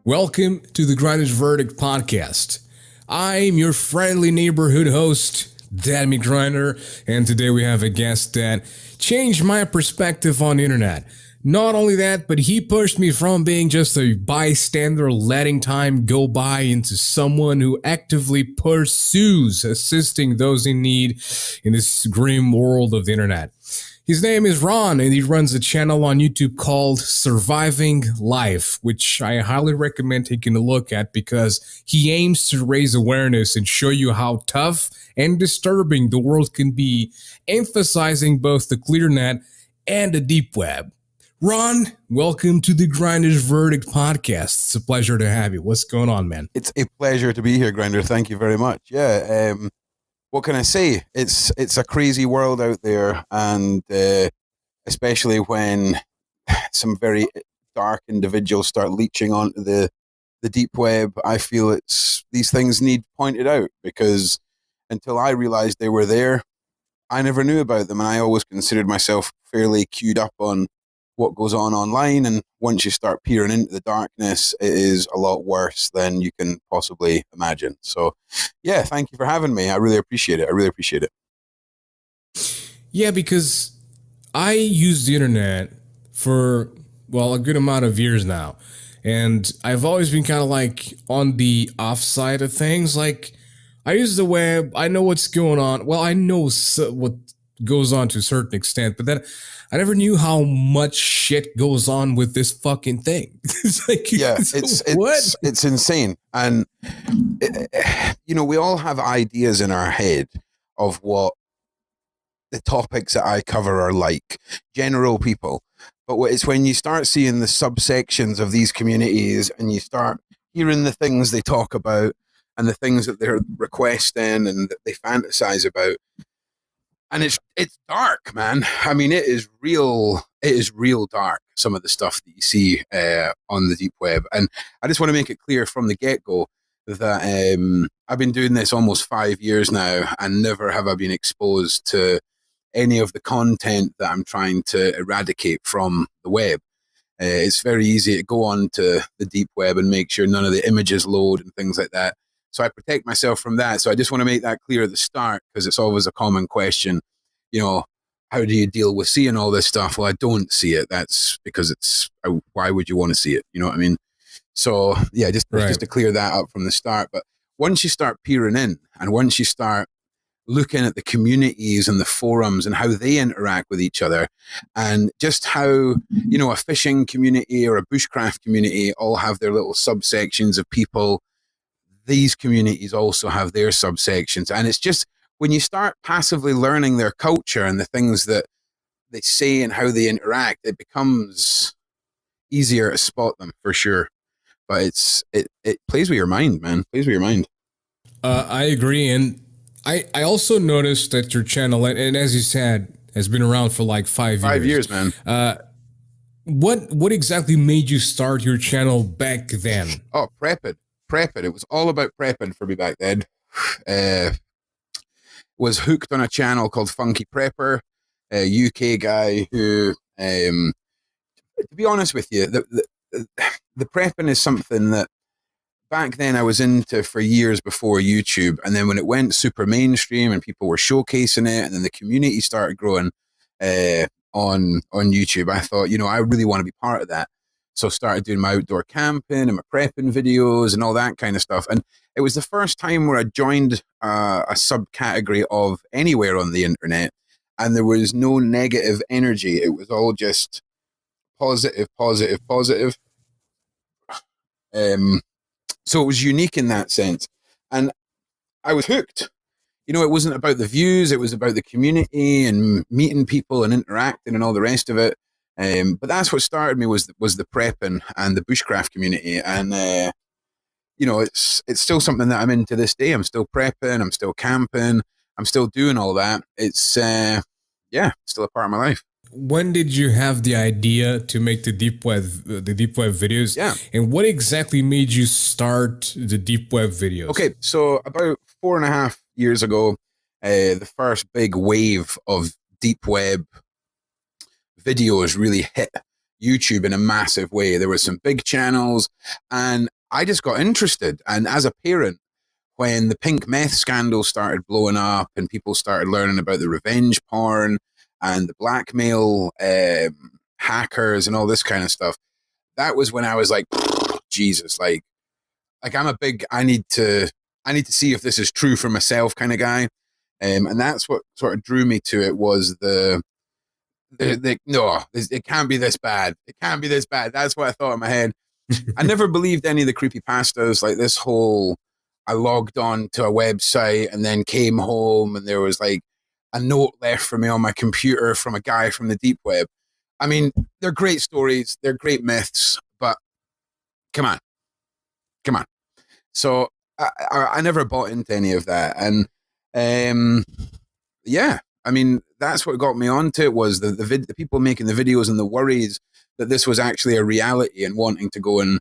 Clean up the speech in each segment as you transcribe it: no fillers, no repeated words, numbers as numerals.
Welcome to the Grinder's Verdict podcast. I'm your friendly neighborhood host, Dadmy Grinder, and today we have a guest that changed my perspective on the internet. Not only that, but he pushed me from being just a bystander letting time go by into someone who actively pursues assisting those in need in this grim world of the internet. His name is Ron, and he runs a channel on YouTube called Surviving Life, which I highly recommend taking a look at because he aims to raise awareness and show you how tough and disturbing the world can be, emphasizing both the clear net and the deep web. Ron, welcome to the Grinder's Verdict podcast. It's a pleasure to have you. What's going on, man? It's a pleasure to be here, Grinder. Thank you very much. Yeah, what can I say? It's a crazy world out there, and especially when some very dark individuals start leeching onto the deep web, I feel these things need pointed out, because until I realized they were there, I never knew about them, and I always considered myself fairly queued up on what goes on online. And once you start peering into the darkness, it is a lot worse than you can possibly imagine. So yeah, thank you for having me. I really appreciate it. Yeah, because I use the internet for, well, a good amount of years now. And I've always been kind of like on the offside of things. Like, I use the web, I know what's going on. Well, I know what goes on to a certain extent, but then I never knew how much shit goes on with this fucking thing. It's like, yeah, it's insane. And we all have ideas in our head of what the topics that I cover are like, general people. But it's when you start seeing the subsections of these communities and you start hearing the things they talk about and the things that they're requesting and that they fantasize about. And it's dark, man. I mean, it is real dark, some of the stuff that you see on the deep web. And I just want to make it clear from the get-go that I've been doing this almost 5 years now, and never have I been exposed to any of the content that I'm trying to eradicate from the web. It's very easy to go on to the deep web and make sure none of the images load and things like that. So I protect myself from that. So I just want to make that clear at the start, because it's always a common question. How do you deal with seeing all this stuff? Well, I don't see it. That's because why would you want to see it? You know what I mean? So yeah, just to clear that up from the start. But once you start peering in, and once you start looking at the communities and the forums and how they interact with each other, and just how, a fishing community or a bushcraft community all have their little subsections of people, these communities also have their subsections. And it's just when you start passively learning their culture and the things that they say and how they interact, it becomes easier to spot them, for sure. But it plays with your mind, man. Plays with your mind. I agree. And I also noticed that your channel, and as you said, has been around for like 5 years. 5 years, man. What exactly made you start your channel back then? Oh, prepping. It was all about prepping for me back then. Was hooked on a channel called Funky Prepper, a UK guy who, to be honest with you, the prepping is something that back then I was into for years before YouTube. And then when it went super mainstream and people were showcasing it, and then the community started growing on YouTube, I thought, I really want to be part of that. So started doing my outdoor camping and my prepping videos and all that kind of stuff. And it was the first time where I joined a subcategory of anywhere on the internet, and there was no negative energy. It was all just positive. So it was unique in that sense. And I was hooked. It wasn't about the views. It was about the community and meeting people and interacting and all the rest of it. But that's what started me was the prepping and the bushcraft community. And, it's still something that I'm in to this day. I'm still prepping. I'm still camping. I'm still doing all that. It's, still a part of my life. When did you have the idea to make the deep web videos? Yeah. And what exactly made you start the deep web videos? Okay. So about 4.5 years ago, the first big wave of deep web videos really hit YouTube in a massive way. There were some big channels, and I just got interested. And as a parent, when the pink meth scandal started blowing up and people started learning about the revenge porn and the blackmail hackers and all this kind of stuff, that was when I was like, Jesus, like I'm a big, I need to see if this is true for myself kind of guy. And that's what sort of drew me to it, was no, it can't be this bad. It can't be this bad. That's what I thought in my head. I never believed any of the creepypastas, like this whole, I logged on to a website and then came home and there was like a note left for me on my computer from a guy from the deep web. I mean, they're great stories. They're great myths, but come on. So I never bought into any of that. And yeah, I mean, that's what got me onto it, was the people making the videos and the worries that this was actually a reality, and wanting to go and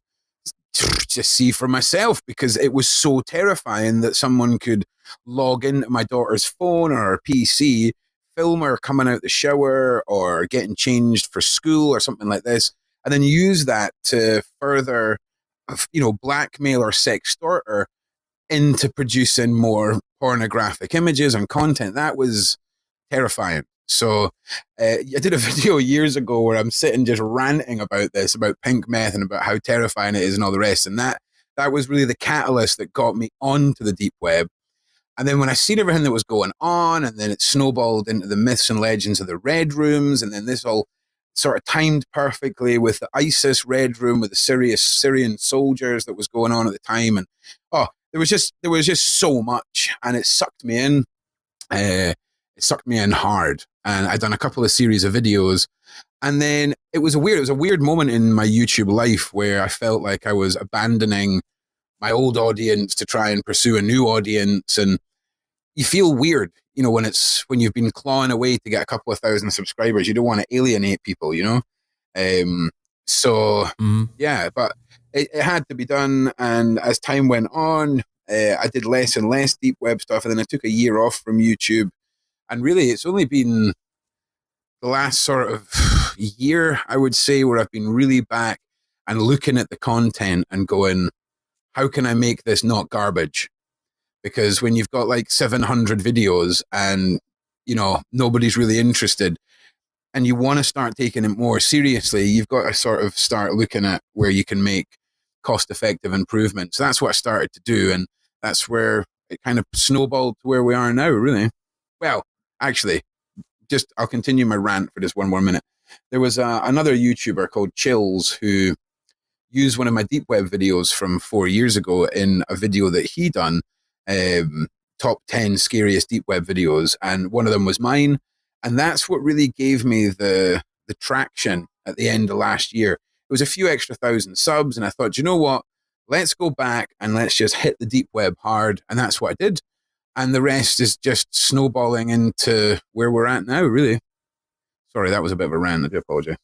just see for myself, because it was so terrifying that someone could log into my daughter's phone or her PC, film her coming out the shower or getting changed for school or something like this, and then use that to further, blackmail or sextort her into producing more pornographic images and content. That was terrifying. So I did a video years ago where I'm sitting just ranting about this, about pink meth and about how terrifying it is and all the rest. And that was really the catalyst that got me onto the deep web. And then when I seen everything that was going on, and then it snowballed into the myths and legends of the red rooms, and then this all sort of timed perfectly with the ISIS red room with the Syrian soldiers that was going on at the time. And there was just so much, and it sucked me in. It sucked me in hard, and I'd done a couple of series of videos, and then it was a weird moment in my YouTube life where I felt like I was abandoning my old audience to try and pursue a new audience. And you feel weird, when you've been clawing away to get a couple of thousand subscribers. You don't want to alienate people, Yeah, but it had to be done. And as time went on, I did less and less deep web stuff, and then I took a year off from YouTube. And really, it's only been the last sort of year, I would say, where I've been really back and looking at the content and going, how can I make this not garbage? Because when you've got like 700 videos and, nobody's really interested, and you want to start taking it more seriously, you've got to sort of start looking at where you can make cost-effective improvements. So that's what I started to do, and that's where it kind of snowballed to where we are now, really. Well, actually, I'll continue my rant for just one more minute. There was another YouTuber called Chills who used one of my deep web videos from 4 years ago in a video that he done, top 10 scariest deep web videos, and one of them was mine. And that's what really gave me the traction at the end of last year. It was a few extra thousand subs, and I thought, you know what? Let's go back and let's just hit the deep web hard. And that's what I did. And the rest is just snowballing into where we're at now, really. Sorry, that was a bit of a rant. I do apologize.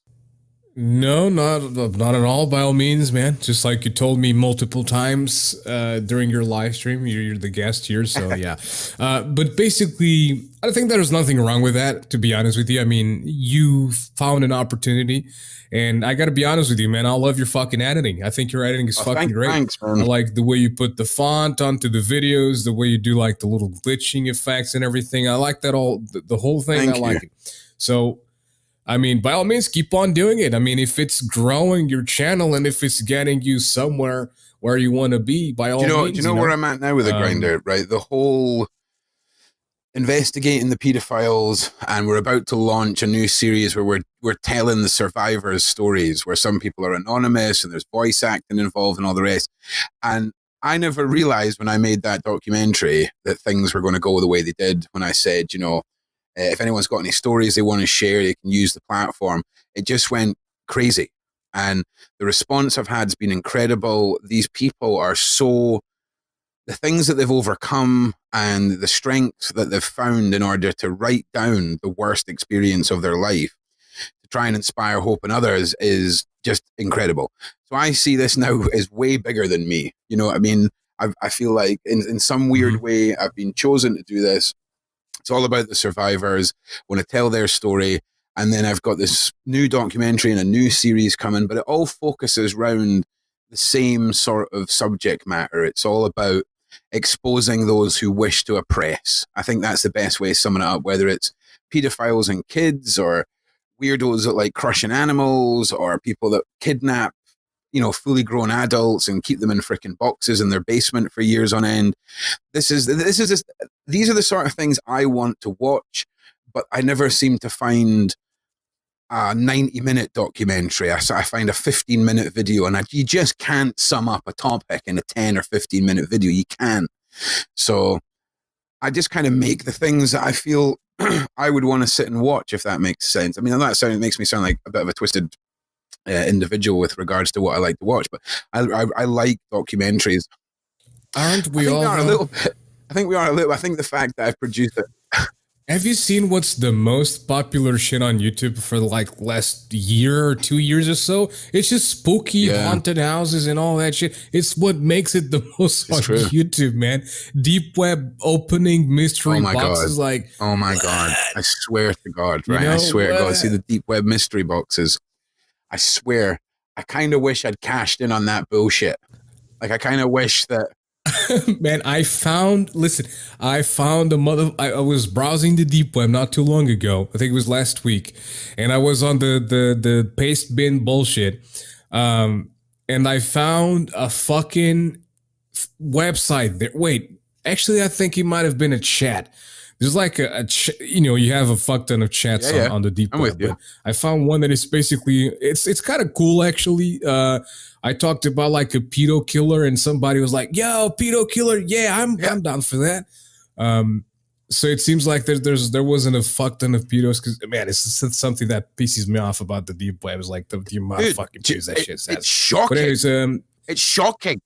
No, not at all. By all means, man. Just like you told me multiple times during your live stream, you're the guest here, so yeah. But basically, I think there's nothing wrong with that. To be honest with you, I mean, you found an opportunity, and I got to be honest with you, man. I love your fucking editing. I think your editing is fucking great. Thanks, man. I like the way you put the font onto the videos, the way you do like the little glitching effects and everything. I like that the whole thing. Thank I you. like it. So. I mean, by all means, keep on doing it. I mean, if it's growing your channel and if it's getting you somewhere where you want to be, by all means. Do you know where I'm at now with the grinder, right? The whole investigating the pedophiles, and we're about to launch a new series where we're telling the survivors' stories, where some people are anonymous and there's voice acting involved and all the rest. And I never realized when I made that documentary that things were going to go the way they did. When I said, if anyone's got any stories they want to share, they can use the platform. It just went crazy. And the response I've had has been incredible. These people are the things that they've overcome and the strength that they've found in order to write down the worst experience of their life to try and inspire hope in others is just incredible. So I see this now as way bigger than me. You know what I mean? I feel like in some weird way, I've been chosen to do this. It's all about the survivors. I want to tell their story. And then I've got this new documentary and a new series coming, but it all focuses around the same sort of subject matter. It's all about exposing those who wish to oppress. I think that's the best way to sum it up, whether it's pedophiles and kids, or weirdos that like crushing animals, or people that kidnap, fully grown adults and keep them in freaking boxes in their basement for years on end. These are the sort of things I want to watch, but I never seem to find a 90-minute documentary. I find a 15-minute video, and you just can't sum up a topic in a 10 or 15-minute video. You can't. So I just kind of make the things that I feel I would want to sit and watch, if that makes sense. I mean, it makes me sound like a bit of a twisted individual with regards to what I like to watch, but I like documentaries. Aren't we all? I think we are a little. I think the fact that I've produced it. Have you seen what's the most popular shit on YouTube for like last year or 2 years or so? It's just spooky haunted houses and all that shit. It's what makes it the most on YouTube, man. Deep web opening mystery boxes. God. Like, oh my God. I swear to God, right? I swear to God. See the deep web mystery boxes. I swear. I kind of wish I'd cashed in on that bullshit. Like, I kind of wish that. Man, I found I was browsing the deep web not too long ago. I think it was last week. And I was on the paste bin bullshit. And I found a fucking website there. Wait, actually, I think it might have been a chat. There's like you have a fuck ton of chats on the deep web. But I found one that is basically, it's kind of cool, actually. I talked about like a pedo killer, and somebody was like, "Yo, pedo killer, I'm down for that." So it seems like there wasn't a fuck ton of pedos, because man, it's something that pisses me off about the deep web is like the amount of fucking pedos that shit says. It's shocking. But anyways, it's shocking.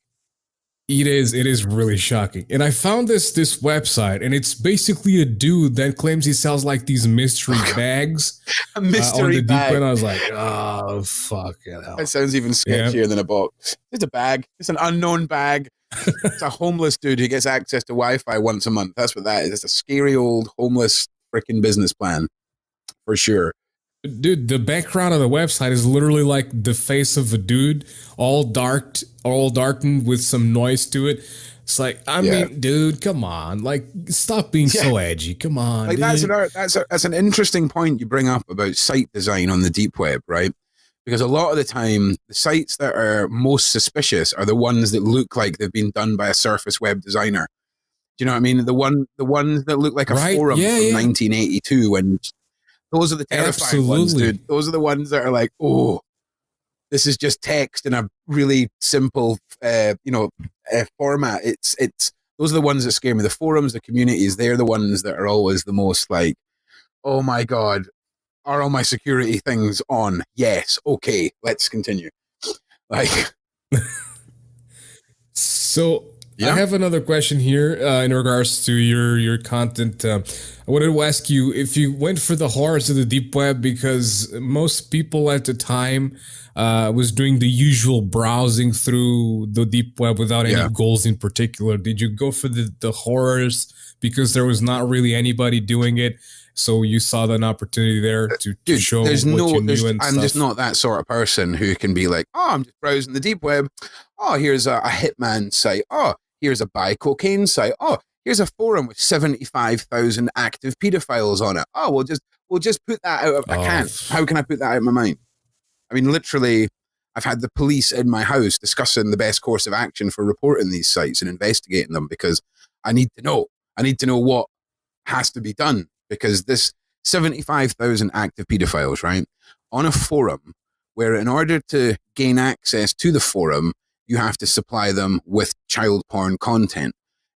It is really shocking. And I found this website, and it's basically a dude that claims he sells like these mystery bags. A mystery on the bag. Deep web. And I was like, oh, fuck it. That sounds even sketchier than a box. It's a bag. It's an unknown bag. It's a homeless dude who gets access to Wi-Fi once a month. That's what that is. It's a scary old homeless freaking business plan. For sure. Dude, the background of the website is literally like the face of a dude, all darkened with some noise to it. It's like, I mean, dude, come on, like, stop being so edgy. Come on, like dude. that's an interesting point you bring up about site design on the deep web, right? Because a lot of the time, the sites that are most suspicious are the ones that look like they've been done by a surface web designer. Do you know what I mean? The ones that look like a forum from 1982 when. Those are the terrifying ones, dude. Those are the ones that are like, oh, this is just text in a really simple, format. It's those are the ones that scare me. The forums, the communities, they're the ones that are always the most like, oh my God, are all my security things on? Yes. Okay, let's continue. Like, so. Yeah. I have another question here in regards to your content. I wanted to ask you if you went for the horrors of the deep web, because most people at the time was doing the usual browsing through the deep web without any goals in particular. Did you go for the horrors because there was not really anybody doing it? So you saw an opportunity there to show what you knew and I'm stuff. just not that sort of person who can be like, oh, I'm just browsing the deep web. Oh, here's a hitman site. Oh, here's a buy cocaine site. Oh, here's a forum with 75,000 active pedophiles on it. Oh, we'll just put that out. I can't. How can I put that out of my mind? I mean, literally, I've had the police in my house discussing the best course of action for reporting these sites and investigating them, because I need to know. I need to know what has to be done, because this 75,000 active pedophiles, right, on a forum where in order to gain access to the forum, you have to supply them with child porn content.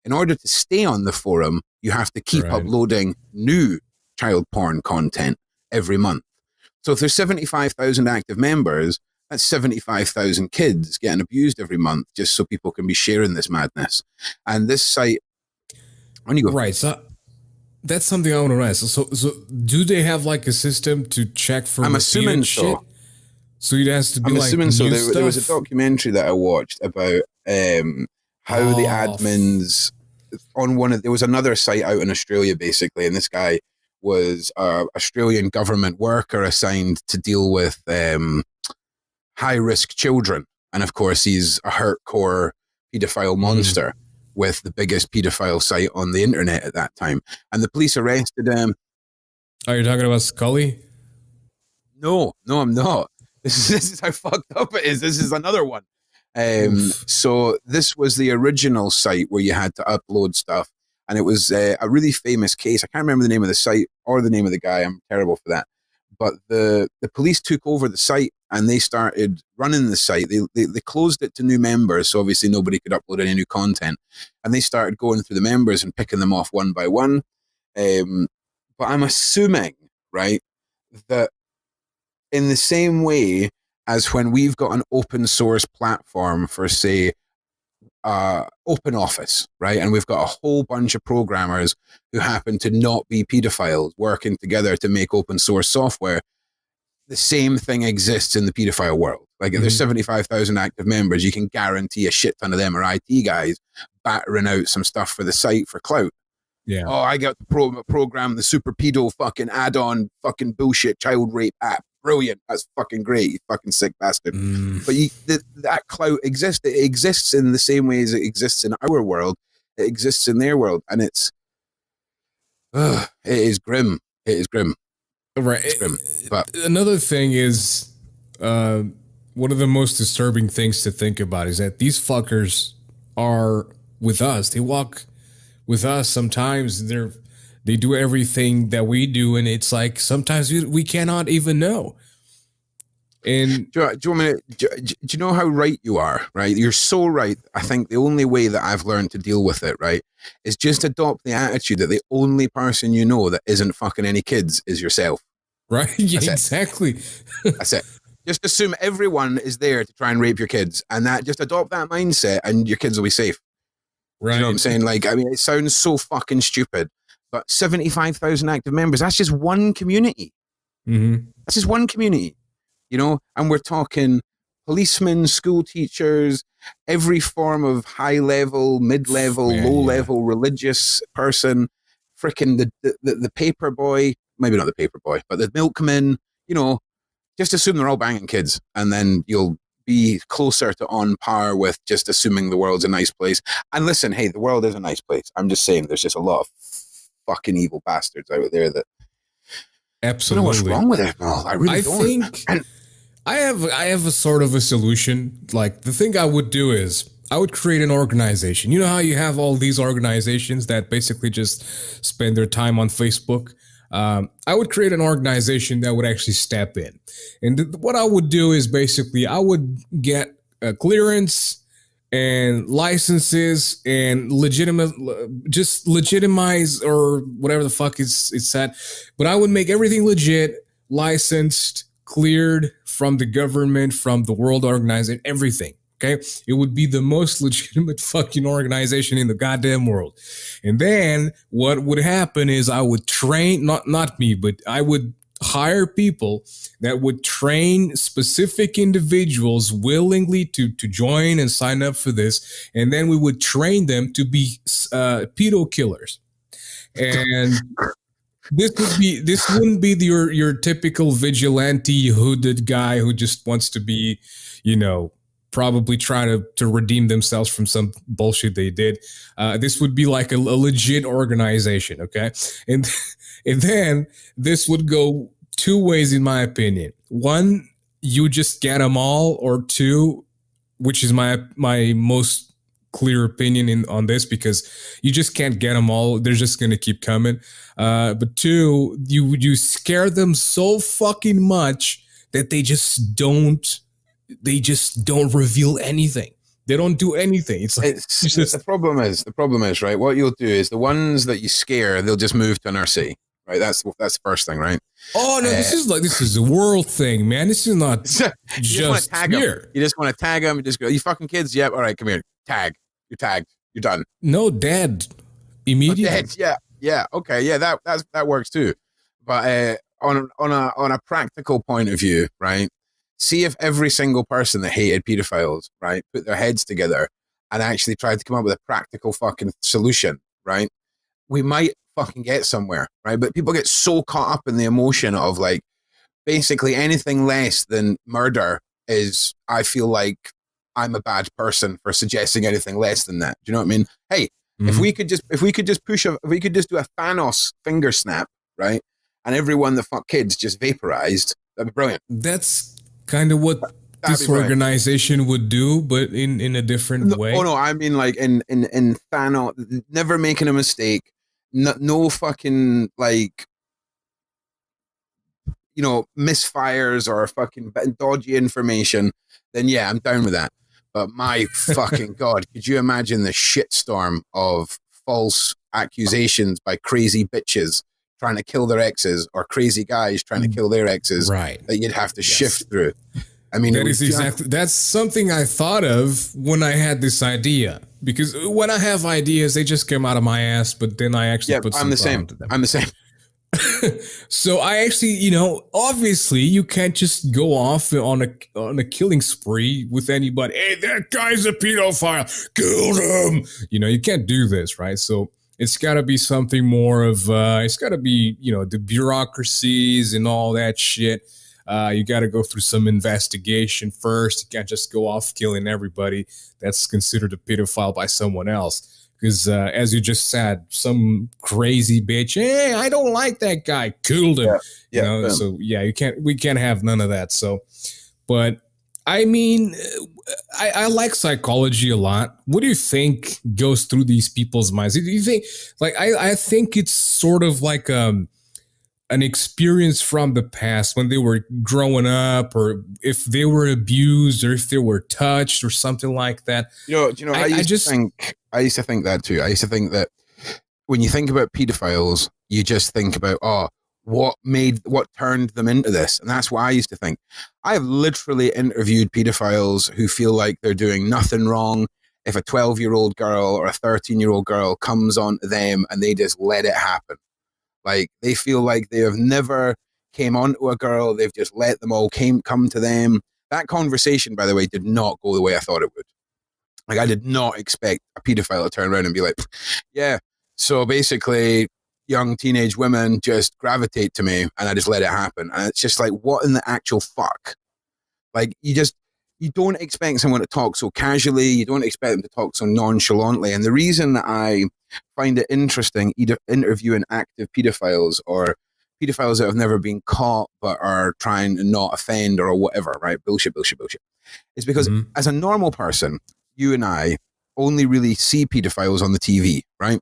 In order to stay on the forum, you have to keep uploading new child porn content every month. So if there's 75,000 active members, that's 75,000 kids getting abused every month just so people can be sharing this madness. And this site, when you go, right, so that's something I want to ask. So do they have like a system to check for? I'm assuming shit? so. So it has to be I'm like assuming so. There was a documentary that I watched about how the admins on there was another site out in Australia, basically, and this guy was an Australian government worker assigned to deal with high-risk children, And of course, he's a hardcore pedophile monster with the biggest pedophile site on the internet at that time. And the police arrested him. Oh, you're talking about Scully? No, I'm not. This is how fucked up it is. This is another one. So this was the original site where you had to upload stuff. And it was a really famous case. I can't remember the name of the site or the name of the guy. I'm terrible for that. But the police took over the site and they started running the site. They closed it to new members, so obviously nobody could upload any new content. And they started going through the members and picking them off one by one. But I'm assuming, right, that in the same way as when we've got an open source platform for, say, open office, right? And we've got a whole bunch of programmers who happen to not be pedophiles working together to make open source software. The same thing exists in the pedophile world. Like if there's 75,000 active members, you can guarantee a shit ton of them are IT guys battering out some stuff for the site for clout. Yeah. Oh, I got to program the super pedo fucking add-on fucking bullshit child rape app. Brilliant. That's fucking great, you fucking sick bastard. But that clout exists. It exists in the same way as it exists in our world. It exists in their world. And it is grim. It is grim. Right. It's grim. But another thing is, one of the most disturbing things to think about is that these fuckers are with us. They walk with us. Sometimes they do everything that we do, and it's like sometimes we cannot even know. And do you know how right you are? Right, you're so right. I think the only way that I've learned to deal with it, right, is just adopt the attitude that the only person you know that isn't fucking any kids is yourself. Right? Yeah, exactly. That's it. Just assume everyone is there to try and rape your kids, and that just adopt that mindset, and your kids will be safe. Right. You know what I'm saying? Like, I mean, it sounds so fucking stupid, but 75,000 active members, that's just one community. That's just one community, you know? And we're talking policemen, school teachers, every form of high level, mid level, low level religious person, freaking the paper boy, maybe not the paper boy, but the milkman, you know, just assume they're all banging kids, and then you'll be closer to on par with just assuming the world's a nice place. And listen, hey, the world is a nice place. I'm just saying there's just a lot of fucking evil bastards out there that absolutely. I don't know what's wrong with it, Mel. I really don't. Think I have a sort of a solution. Like, the thing I would do is I would create an organization. You know how you have all these organizations that basically just spend their time on Facebook? I would create an organization that would actually step in. And what I would do is basically I would get a clearance and licenses and legitimize or whatever the fuck it's said. But I would make everything legit, licensed, cleared from the government, from the World Organization, everything. Okay, it would be the most legitimate fucking organization in the goddamn world. And then what would happen is I would train, not me, but I would hire people that would train specific individuals willingly to join and sign up for this. And then we would train them to be pedo killers. And this wouldn't be your typical vigilante hooded guy who just wants to be, you know, probably try to redeem themselves from some bullshit they did. This would be like a legit organization, okay? And then this would go two ways, in my opinion. One, you just get them all, or two, which is my most clear opinion on this, because you just can't get them all. They're just going to keep coming. But two, you scare them so fucking much that they just don't reveal anything. They don't do anything. It's like the problem is right. What you'll do is the ones that you scare, they'll just move to an RC. Right. That's the first thing, right? Oh no, this is a world thing, man. This is not just here. You just want to tag them. You just go, you fucking kids. Yep. All right, come here. Tag. You're tagged. You're done. No, dead. Immediately. Oh, dead. Yeah. Okay. Yeah. That works too. But on a practical point of view, right? See if every single person that hated pedophiles, right, put their heads together and actually tried to come up with a practical fucking solution, right? We might fucking get somewhere, right? But people get so caught up in the emotion of like basically anything less than murder is, I feel like, I'm a bad person for suggesting anything less than that. Do you know what I mean? Hey, if we could just do a Thanos finger snap, right, and everyone the fuck kids just vaporized, that'd be brilliant. That's kind of what this organization would do, but in a different way. Oh no, I mean like in Thanos, never making a mistake, no fucking like, you know, misfires or fucking dodgy information. Then yeah, I'm down with that. But my fucking God, could you imagine the shitstorm of false accusations by crazy bitches trying to kill their exes or crazy guys trying to kill their exes that you'd have to shift through? I mean, that's something I thought of when I had this idea, because when I have ideas, they just come out of my ass, but then I actually put some thought into them. I'm the same. So I actually, you know, obviously you can't just go off on a killing spree with anybody. Hey, that guy's a pedophile. Kill him. You know, you can't do this, right? So it's got to be something more of, it's got to be, you know, the bureaucracies and all that shit. You got to go through some investigation first. You can't just go off killing everybody that's considered a pedophile by someone else. Because as you just said, some crazy bitch, hey, I don't like that guy, killed him. You know, so yeah, we can't have none of that. So, but I mean, I like psychology a lot. What do you think goes through these people's minds? Do you think, like, I think it's sort of like an experience from the past when they were growing up, or if they were abused, or if they were touched, or something like that. You know, I used to think that too. I used to think that when you think about pedophiles, you just think about, what turned them into this? And that's what I used to think. I have literally interviewed pedophiles who feel like they're doing nothing wrong. If a 12-year-old girl or a 13-year-old girl comes on to them and they just let it happen. Like, they feel like they have never came onto a girl. They've just let them all come to them. That conversation, by the way, did not go the way I thought it would. Like, I did not expect a pedophile to turn around and be like, yeah, so basically young teenage women just gravitate to me and I just let it happen. And it's just like, what in the actual fuck? Like, you don't expect someone to talk so casually. You don't expect them to talk so nonchalantly. And the reason that I find it interesting, either interviewing active pedophiles or pedophiles that have never been caught but are trying to not offend or whatever, right? Bullshit. Is because as a normal person, you and I only really see pedophiles on the TV, right?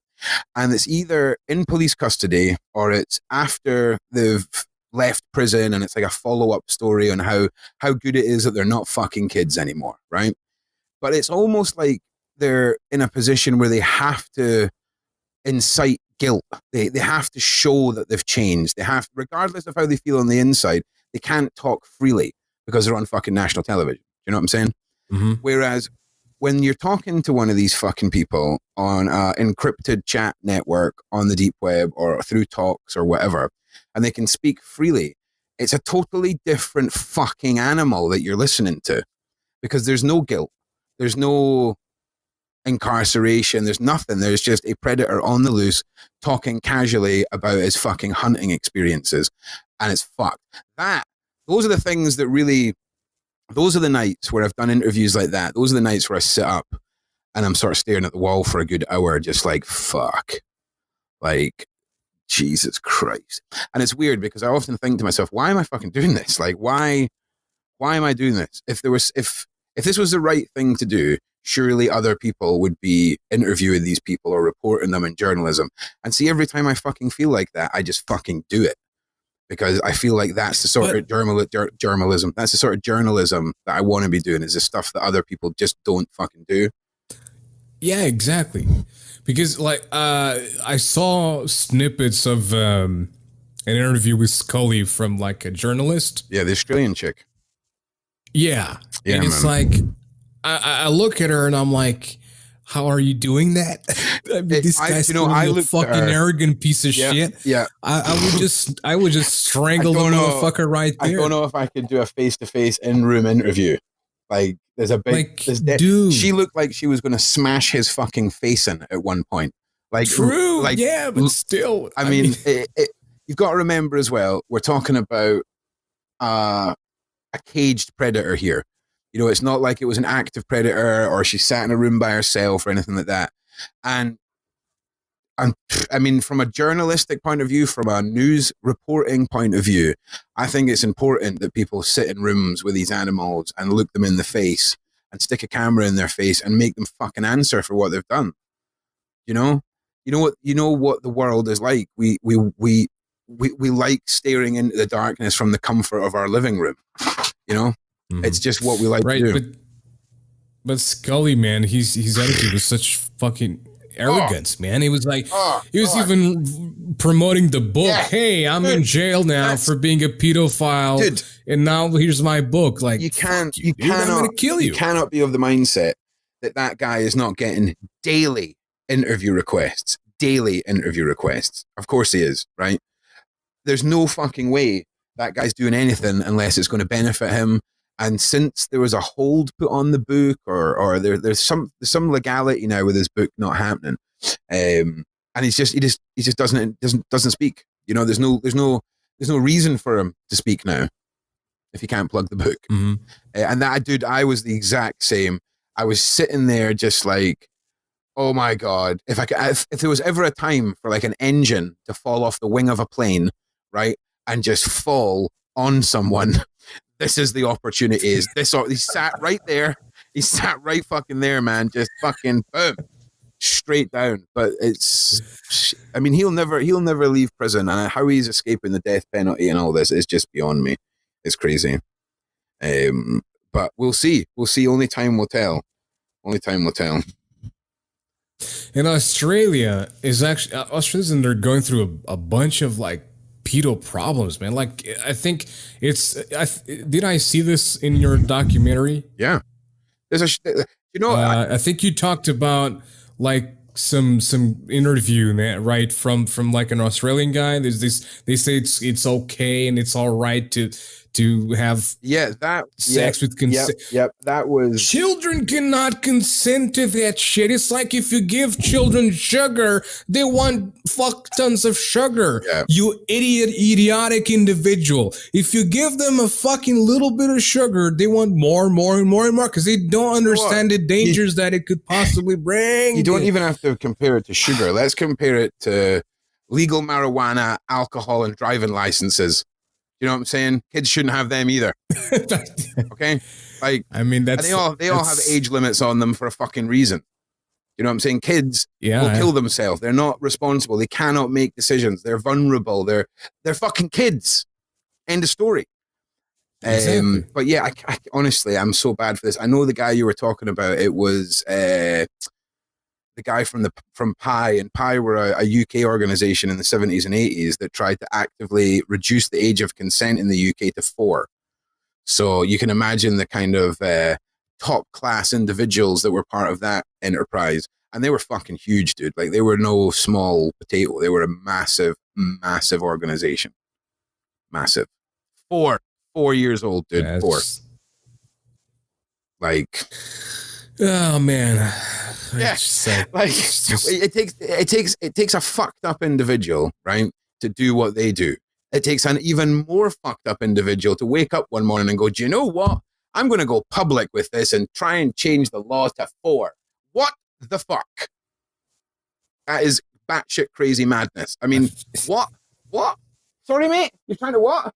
And it's either in police custody or it's after they've left prison and it's like a follow-up story on how good it is that they're not fucking kids anymore, right? But it's almost like they're in a position where they have to incite guilt. They have to show that they've changed. They have, regardless of how they feel on the inside, they can't talk freely because they're on fucking national television. You know what I'm saying? Whereas when you're talking to one of these fucking people on an encrypted chat network on the deep web or through talks or whatever, and they can speak freely, it's a totally different fucking animal that you're listening to, because there's no guilt. There's no incarceration. There's nothing. There's just a predator on the loose talking casually about his fucking hunting experiences. And it's fucked. Those are the things that really, those are the nights where I've done interviews like that. Those are the nights where I sit up and I'm sort of staring at the wall for a good hour, just like, fuck. Like, Jesus Christ. And it's weird because I often think to myself, why am I fucking doing this? Like, why am I doing this? If this was the right thing to do, surely other people would be interviewing these people or reporting them in journalism. And see, every time I fucking feel like that, I just fucking do it. Because I feel like that's the sort of journalism. That's the sort of journalism that I want to be doing, is the stuff that other people just don't fucking do. Yeah, exactly. Because like I saw snippets of an interview with Scully from like a journalist. Yeah, the Australian chick. Yeah. And it's like I look at her and I'm like, how are you doing that? I mean, this guy's a fucking arrogant piece of shit. Yeah. I would just strangle the motherfucker right there. I don't know if I could do a face-to-face in-room interview. Like, there's a big, dude. She looked like she was going to smash his fucking face in at one point. Like, true. Like, yeah, but still. I mean, you've got to remember as well, we're talking about a caged predator here. You know, it's not like it was an active predator or she sat in a room by herself or anything like that. And I mean, from a journalistic point of view, from a news reporting point of view, I think it's important that people sit in rooms with these animals and look them in the face and stick a camera in their face and make them fucking answer for what they've done. You know what the world is like. We like staring into the darkness from the comfort of our living room. You know, it's just what we like to do. But Scully, man, his attitude was such fucking arrogance, man. He was like, he was even promoting the book. Yeah. Hey, I'm in jail now for being a pedophile, dude, and now here's my book. Like, you cannot, I'm gonna kill you. You cannot be of the mindset that guy is not getting daily interview requests. Of course he is, right? There's no fucking way that guy's doing anything unless it's going to benefit him. And since there was a hold put on the book, or there's some legality now with his book not happening, and he just doesn't speak. You know, there's no reason for him to speak now if he can't plug the book. Mm-hmm. And that dude, I was the exact same. I was sitting there just like, oh my God, if there was ever a time for like an engine to fall off the wing of a plane, right, and just fall on someone, this is the opportunity. He sat right there. He sat right fucking there, man. Just fucking boom, straight down. But I mean, he'll never leave prison, and how he's escaping the death penalty and all this is just beyond me. It's crazy. But we'll see. Only time will tell. In Australia, Australians, they're going through a bunch of like pedo problems, man. Like, I think did I see this in your documentary? Yeah. I think you talked about like some interview, man, right, from like an Australian guy. There's this, they say it's okay and it's all right to have sex with consent. Yep, that was... Children cannot consent to that shit. It's like if you give children sugar, they want fuck tons of sugar. Yep. You idiotic individual. If you give them a fucking little bit of sugar, they want more and more and more and more because they don't understand the dangers that it could possibly bring. You don't even have to compare it to sugar. Let's compare it to legal marijuana, alcohol, and driving licenses. You know what I'm saying? Kids shouldn't have them either. Okay? Like, I mean, they all have age limits on them for a fucking reason. You know what I'm saying? Kids will kill themselves. They're not responsible. They cannot make decisions. They're vulnerable. They're fucking kids. End of story. Exactly. But yeah, I honestly, I'm so bad for this. I know the guy you were talking about. It was the guy from Pi, and Pi were a UK organization in the 70s and 80s that tried to actively reduce the age of consent in the UK to 4. So you can imagine the kind of top class individuals that were part of that enterprise. And they were fucking huge, dude. Like, they were no small potato. They were a massive, massive organization. Massive. 4 years old, dude. Yeah, 4. Like... Oh man. Yeah, like it takes a fucked up individual, right, to do what they do. It takes an even more fucked up individual to wake up one morning and go, do you know what? I'm going to go public with this and try and change the law to 4. What the fuck? That is batshit crazy madness. I mean, what? Sorry, mate. You're trying to what?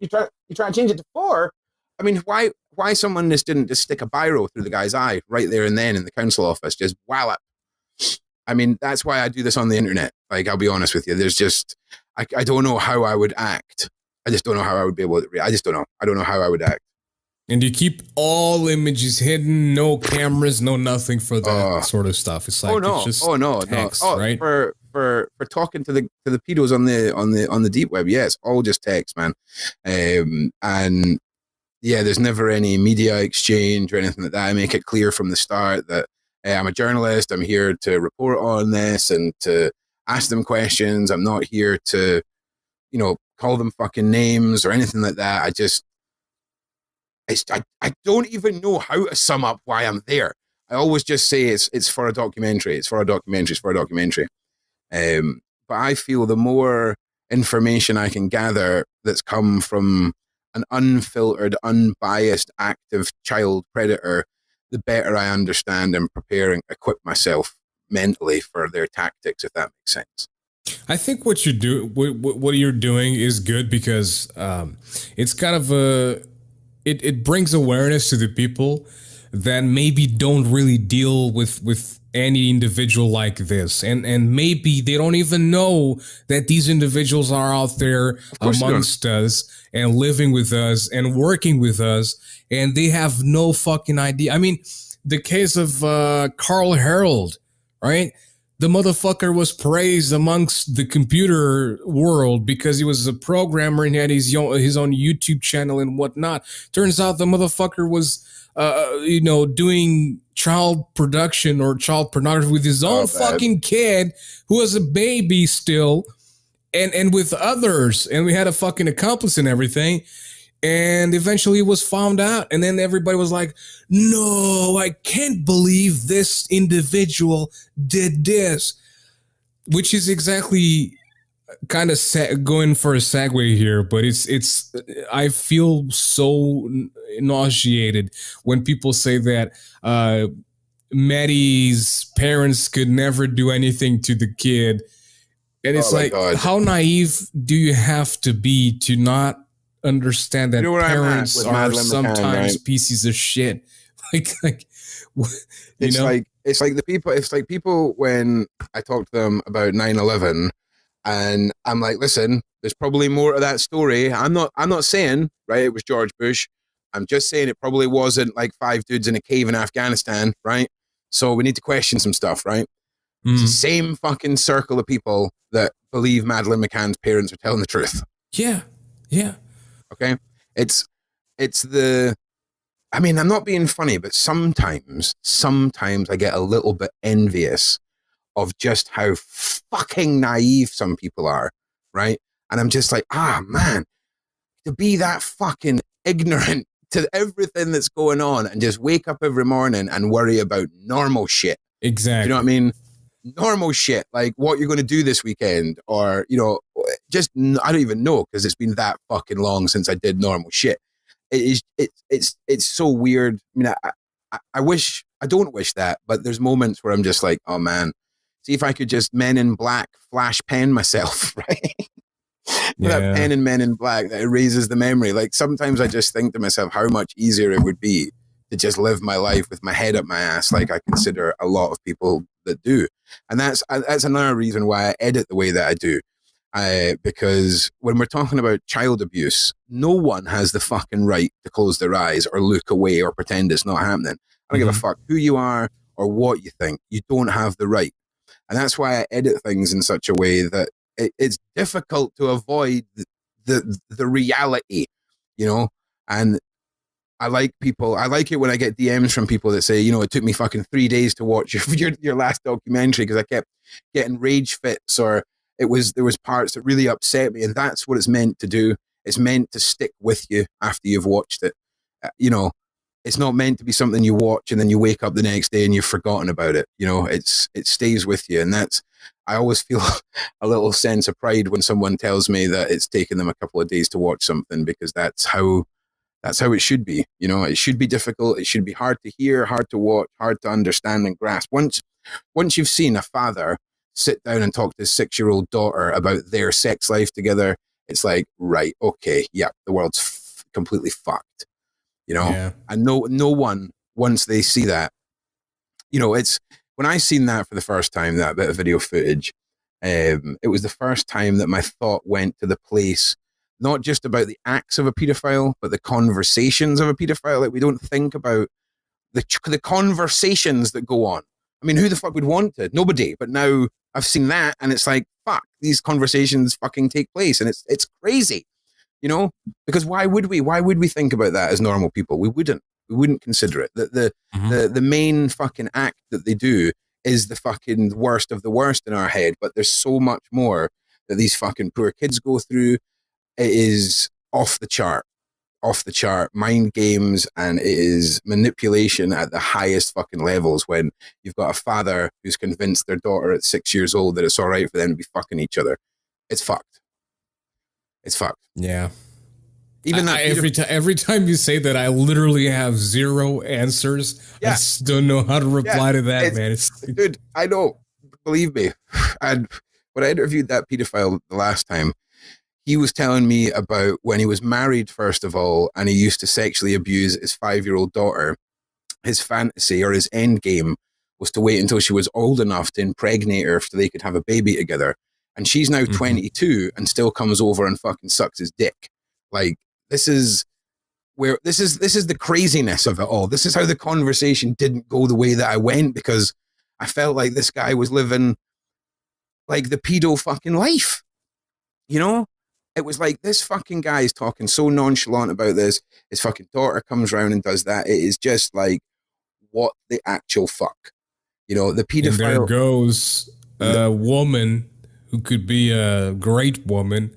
You trying to change it to 4? I mean, why someone didn't just stick a biro through the guy's eye right there and then in the council office, just wallop. I mean, that's why I do this on the internet. Like, I'll be honest with you. There's just, I don't know how I would act. I just don't know how I would be able to, I just don't know. I don't know how I would act. And you keep all images hidden, no cameras, no nothing for that sort of stuff. It's like, it's just text, right? For talking to the pedos on the deep web, yeah, it's all just text, man. And yeah, there's never any media exchange or anything like that. I make it clear from the start that I'm a journalist. I'm here to report on this and to ask them questions. I'm not here to, call them fucking names or anything like that. I don't even know how to sum up why I'm there. I always just say it's for a documentary. It's for a documentary. But I feel the more information I can gather that's come from an unfiltered, unbiased, active child predator, the better I understand and prepare and equip myself mentally for their tactics, if that makes sense. I think what you do, what you're doing, is good because it's kind of it brings awareness to the people that maybe don't really deal with any individual like this, and maybe they don't even know that these individuals are out there amongst us and living with us and working with us, and they have no fucking idea. I mean, the case of Carl Harold, right? The motherfucker was praised amongst the computer world because he was a programmer and he had his own YouTube channel and whatnot. Turns out the motherfucker was, doing child production or child pornography with his own fucking kid who was a baby still, and with others. And we had a fucking accomplice and everything. And eventually it was found out. And then everybody was like, no, I can't believe this individual did this. Which is exactly kind of going for a segue here. But it's I feel so nauseated when people say that Maddie's parents could never do anything to the kid. And it's how naive do you have to be to not understand that parents are sometimes pieces of shit. It's like people when I talk to them about 9/11 and I'm like, listen, there's probably more to that story. I'm not saying, right, it was George Bush. I'm just saying it probably wasn't like 5 dudes in a cave in Afghanistan, right? So we need to question some stuff, right? It's the same fucking circle of people that believe Madeleine McCann's parents are telling the truth. Yeah. Okay, I mean, I'm not being funny, but sometimes I get a little bit envious of just how fucking naive some people are, right? And I'm just like, man, to be that fucking ignorant to everything that's going on and just wake up every morning and worry about normal shit. Exactly. You know what I mean? Normal shit, like what you're going to do this weekend, or, just, I don't even know, because it's been that fucking long since I did normal shit. It's so weird. I mean, I don't wish that, but there's moments where I'm just like, oh man, see if I could just Men in Black flash pen myself, right? That pen in Men in Black that erases the memory. Like sometimes I just think to myself how much easier it would be to just live my life with my head up my ass, like I consider a lot of people that do. And that's another reason why I edit the way that I do. Because when we're talking about child abuse, no one has the fucking right to close their eyes or look away or pretend it's not happening. I don't give a fuck who you are or what you think. You don't have the right. And that's why I edit things in such a way that it's difficult to avoid the reality, and I like it when I get DMs from people that say, it took me fucking 3 days to watch your last documentary because I kept getting rage fits, or there was parts that really upset me. And that's what it's meant to do. It's meant to stick with you after you've watched it. It's not meant to be something you watch and then you wake up the next day and you've forgotten about it. It stays with you. And I always feel a little sense of pride when someone tells me that it's taken them a couple of days to watch something, because that's how it should be. It should be difficult. It should be hard to hear, hard to watch, hard to understand and grasp. Once you've seen a father sit down and talk to his 6-year-old daughter about their sex life together, it's like, right, okay, yeah, the world's completely fucked. And no one, once they see that, it's when I seen that for the first time, that bit of video footage, it was the first time that my thought went to the place, not just about the acts of a pedophile, but the conversations of a pedophile. Like, we don't think about the conversations that go on. I mean, who the fuck would want it? Nobody. But now I've seen that, and it's like, fuck, these conversations fucking take place, and it's crazy, because why would we think about that as normal people? We wouldn't consider it. The main fucking act that they do is the fucking worst of the worst in our head, but there's so much more that these fucking poor kids go through. It is off the chart mind games, and it is manipulation at the highest fucking levels when you've got a father who's convinced their daughter at 6 years old that it's all right for them to be fucking each other. It's fucked. Yeah. Even that every time you say that, I literally have zero answers. I just don't know how to reply to that, man. Dude, I know. Believe me. And when I interviewed that pedophile the last time, he was telling me about when he was married, first of all, and he used to sexually abuse his 5-year-old daughter. His fantasy or his end game was to wait until she was old enough to impregnate her so they could have a baby together. And she's now 22 and still comes over and fucking sucks his dick. Like, this is the craziness of it all. This is how the conversation didn't go the way that I went, because I felt like this guy was living like the pedo fucking life. You know? It was like, this fucking guy is talking so nonchalant about this. His fucking daughter comes around and does that. It is just like, what the actual fuck? You know, the pedophile. And there goes a woman who could be a great woman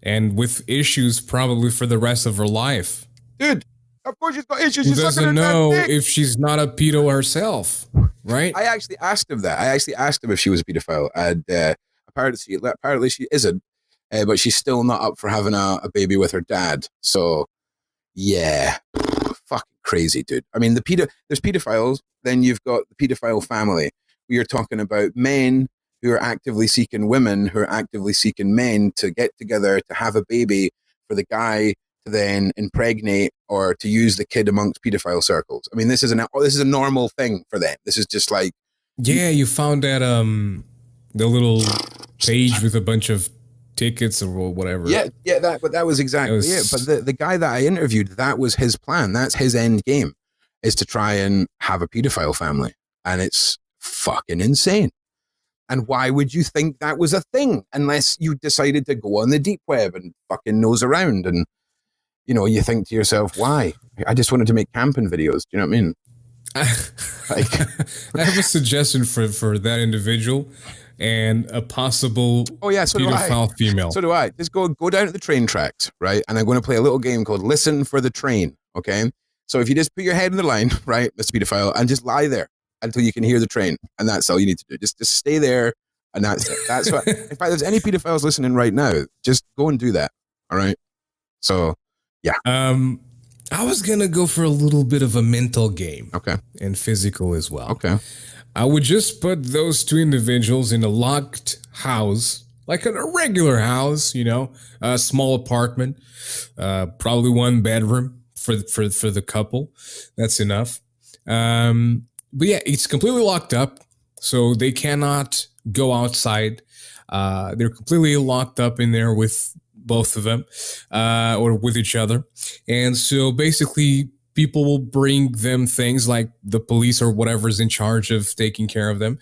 and with issues probably for the rest of her life. Dude, of course she's got issues. Who doesn't know if she's not a pedo herself, right? I actually asked him that. I actually asked him if she was a pedophile, and apparently she isn't. But she's still not up for having a baby with her dad. So, yeah, fucking crazy, dude. I mean, there's pedophiles. Then you've got the pedophile family. We are talking about men who are actively seeking women, who are actively seeking men to get together to have a baby for the guy to then impregnate or to use the kid amongst pedophile circles. I mean, this is a normal thing for them. This is just like, yeah, you found that the little page with a bunch of tickets or whatever. Yeah, that was exactly it. But the guy that I interviewed, that was his plan. That's his end game, is to try and have a pedophile family. And it's fucking insane. And why would you think that was a thing unless you decided to go on the deep web and fucking nose around? And, you know, you think to yourself, why? I just wanted to make camping videos. Do you know what I mean? I have a suggestion for that individual and a possible pedophile female. So do I. Just go down to the train tracks, right? And I'm going to play a little game called Listen for the Train, okay? So if you just put your head in the line, right, Mr. Pedophile, and just lie there until you can hear the train. And that's all you need to do. Just stay there, and that's it. That's what. In fact, there's any pedophiles listening right now, just go and do that, all right? So, yeah. I was going to go for a little bit of a mental game. Okay. And physical as well. Okay. I would just put those two individuals in a locked house, like a regular house, you know, a small apartment, probably one bedroom for the couple. That's enough. But yeah, it's completely locked up, so they cannot go outside. They're completely locked up in there with both of them, or with each other. And so basically people will bring them things like the police or whatever's in charge of taking care of them.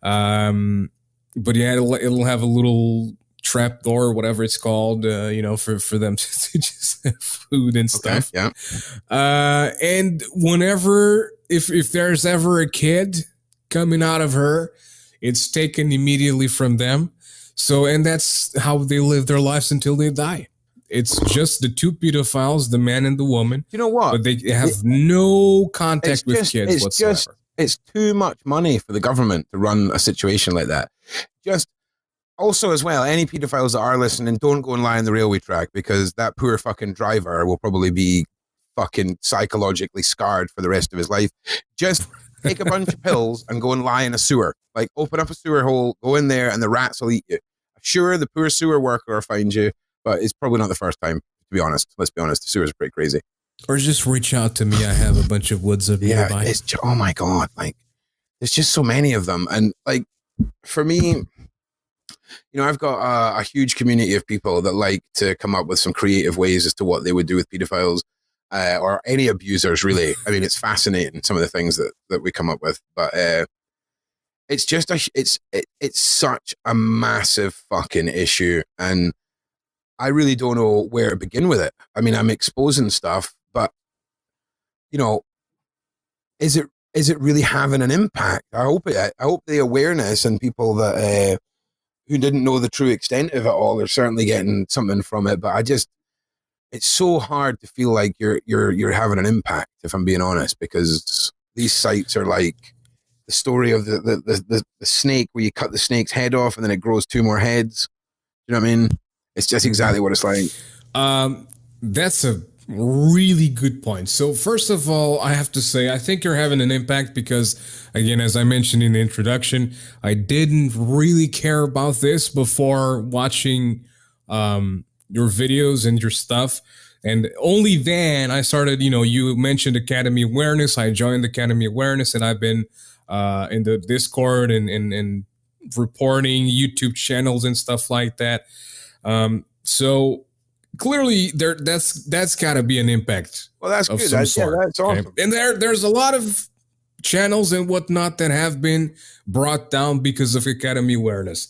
But yeah, it'll have a little trap door or whatever it's called, you know, for them to just have food and stuff. Okay, yeah. And whenever, if there's ever a kid coming out of her, it's taken immediately from them. So, and that's how they live their lives until they die. It's just the two pedophiles, the man and the woman. You know what? But they have no contact with kids whatsoever. It's too much money for the government to run a situation like that. Just also as well, any pedophiles that are listening, don't go and lie on the railway track, because that poor fucking driver will probably be fucking psychologically scarred for the rest of his life. Just take a bunch of pills and go and lie in a sewer. Like, open up a sewer hole, go in there, and the rats will eat you. Sure, the poor sewer worker will find you, but it's probably not the first time, to be honest. Let's be honest, the sewers are pretty crazy. Or just reach out to me. I have a bunch of woods up nearby. Oh my God. Like, there's just so many of them. And like, for me, you know, I've got a huge community of people that like to come up with some creative ways as to what they would do with pedophiles, or any abusers, really. I mean, it's fascinating, some of the things that we come up with, but it's just it's such a massive fucking issue, and I really don't know where to begin with it. I mean, I'm exposing stuff, but you know, is it really having an impact? I hope the awareness and people that who didn't know the true extent of it all are certainly getting something from it. But it's so hard to feel like you're having an impact, if I'm being honest, because these sites are like the story of the snake, where you cut the snake's head off and then it grows two more heads. You know what I mean? It's just exactly what it's like. That's a really good point. So, first of all, I have to say, I think you're having an impact because, again, as I mentioned in the introduction, I didn't really care about this before watching your videos and your stuff. And only then I started, you mentioned Academy Awareness. I joined Academy Awareness and I've been in the Discord and reporting YouTube channels and stuff like that. So clearly that's got to be an impact. Well, that's of good. some sort. Yeah, that's awesome. And there's a lot of channels and whatnot that have been brought down because of Academy Awareness.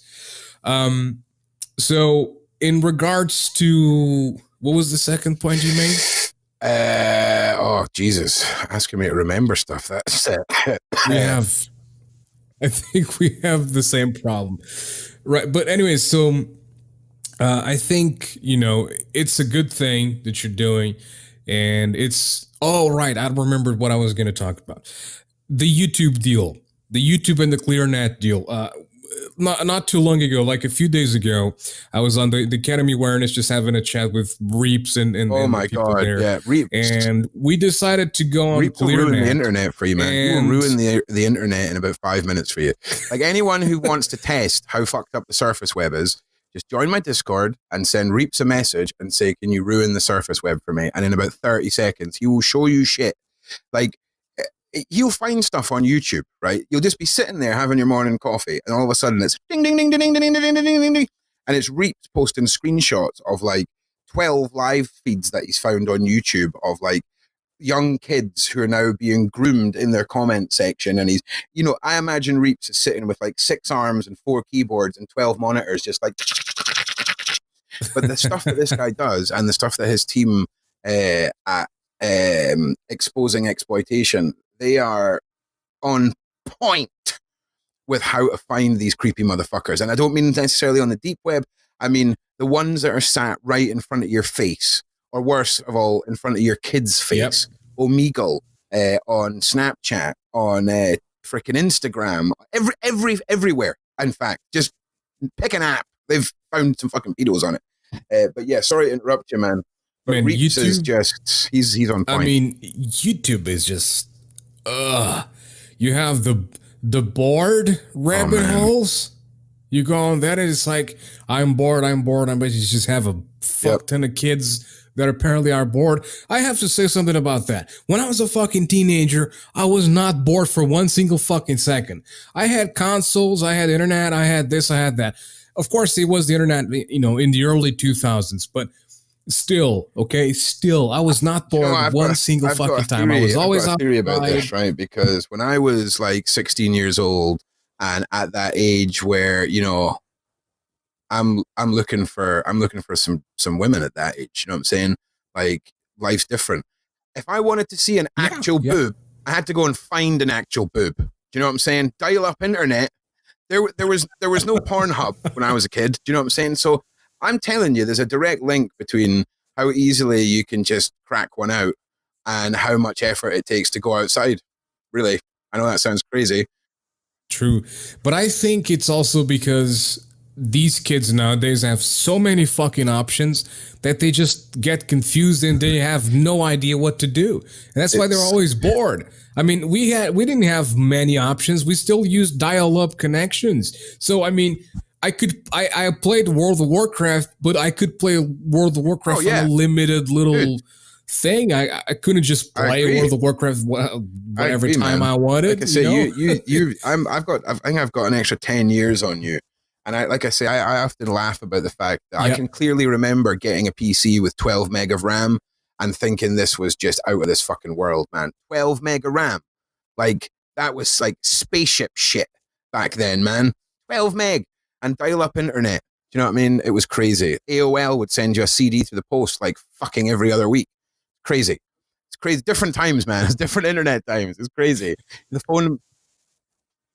So in regards to what was the second point you made? Oh Jesus, asking me to remember stuff. That's it. I think we have the same problem, right? But anyways, so I think it's a good thing that you're doing, and it's all right. I remembered what I was going to talk about: the YouTube deal, the YouTube and the ClearNet deal. Not too long ago, like a few days ago, I was on the Academy Awareness, just having a chat with Reaps and oh and my the people god, there. yeah, Reaps. And we decided to go on Reaps will ruin the internet for you, man. He will ruin the internet in about 5 minutes for you. Like anyone who wants to test how fucked up the surface web is, just join my Discord and send Reaps a message and say, "Can you ruin the surface web for me?" And in about 30 seconds, he will show you shit. Like, you'll find stuff on YouTube, right? You'll just be sitting there having your morning coffee, and all of a sudden it's ding, ding, ding, ding, ding, ding, ding, ding, ding, ding, ding, and it's Reaps posting screenshots of like 12 live feeds that he's found on YouTube of like young kids who are now being groomed in their comment section. And he's, I imagine Reaps is sitting with like 6 arms and 4 keyboards and 12 monitors, just like. But the stuff that this guy does and the stuff that his team at Exposing Exploitation, they are on point with how to find these creepy motherfuckers. And I don't mean necessarily on the deep web. I mean the ones that are sat right in front of your face, or worse of all, in front of your kid's face. Yep. Omegle, on Snapchat, on freaking Instagram, everywhere. In fact, just pick an app. They've found some fucking pedos on it. But yeah, sorry to interrupt you, man. But man, Reaps YouTube is just he's on point. I mean, YouTube is just you have the bored rabbit holes. You go on that, and it's like, I'm bored. But you just have a fuck ton of kids that apparently are bored. I have to say something about that. When I was a fucking teenager, I was not bored for one single fucking second. I had consoles, I had internet, I had this, I had that. Of course, it was the internet, in the early 2000s, but still, I was not bored one single fucking time. I was always got a theory about this, right? Because when I was like 16 years old, and at that age where I'm looking for some women at that age. You know what I'm saying? Like, life's different. If I wanted to see an actual boob, I had to go and find an actual boob. Do you know what I'm saying? Dial up internet. There was no Pornhub when I was a kid. Do you know what I'm saying? So I'm telling you, there's a direct link between how easily you can just crack one out and how much effort it takes to go outside. Really, I know that sounds crazy. True, but I think it's also because these kids nowadays have so many fucking options that they just get confused and they have no idea what to do. And that's why they're always bored. I mean, we didn't have many options. We still used dial-up connections. So, I mean, I played World of Warcraft, but I could play World of Warcraft on a limited little thing. I couldn't just play World of Warcraft whatever time I wanted. Like I say, I think I've got an extra 10 years on you. And I often laugh about the fact that I can clearly remember getting a PC with 12 meg of RAM and thinking this was just out of this fucking world, man. 12 meg of RAM. Like, that was like spaceship shit back then, man. 12 meg and dial-up internet. Do you know what I mean? It was crazy. AOL would send you a CD through the post like fucking every other week. Crazy. It's crazy. Different times, man. It's different internet times. It's crazy. The phone.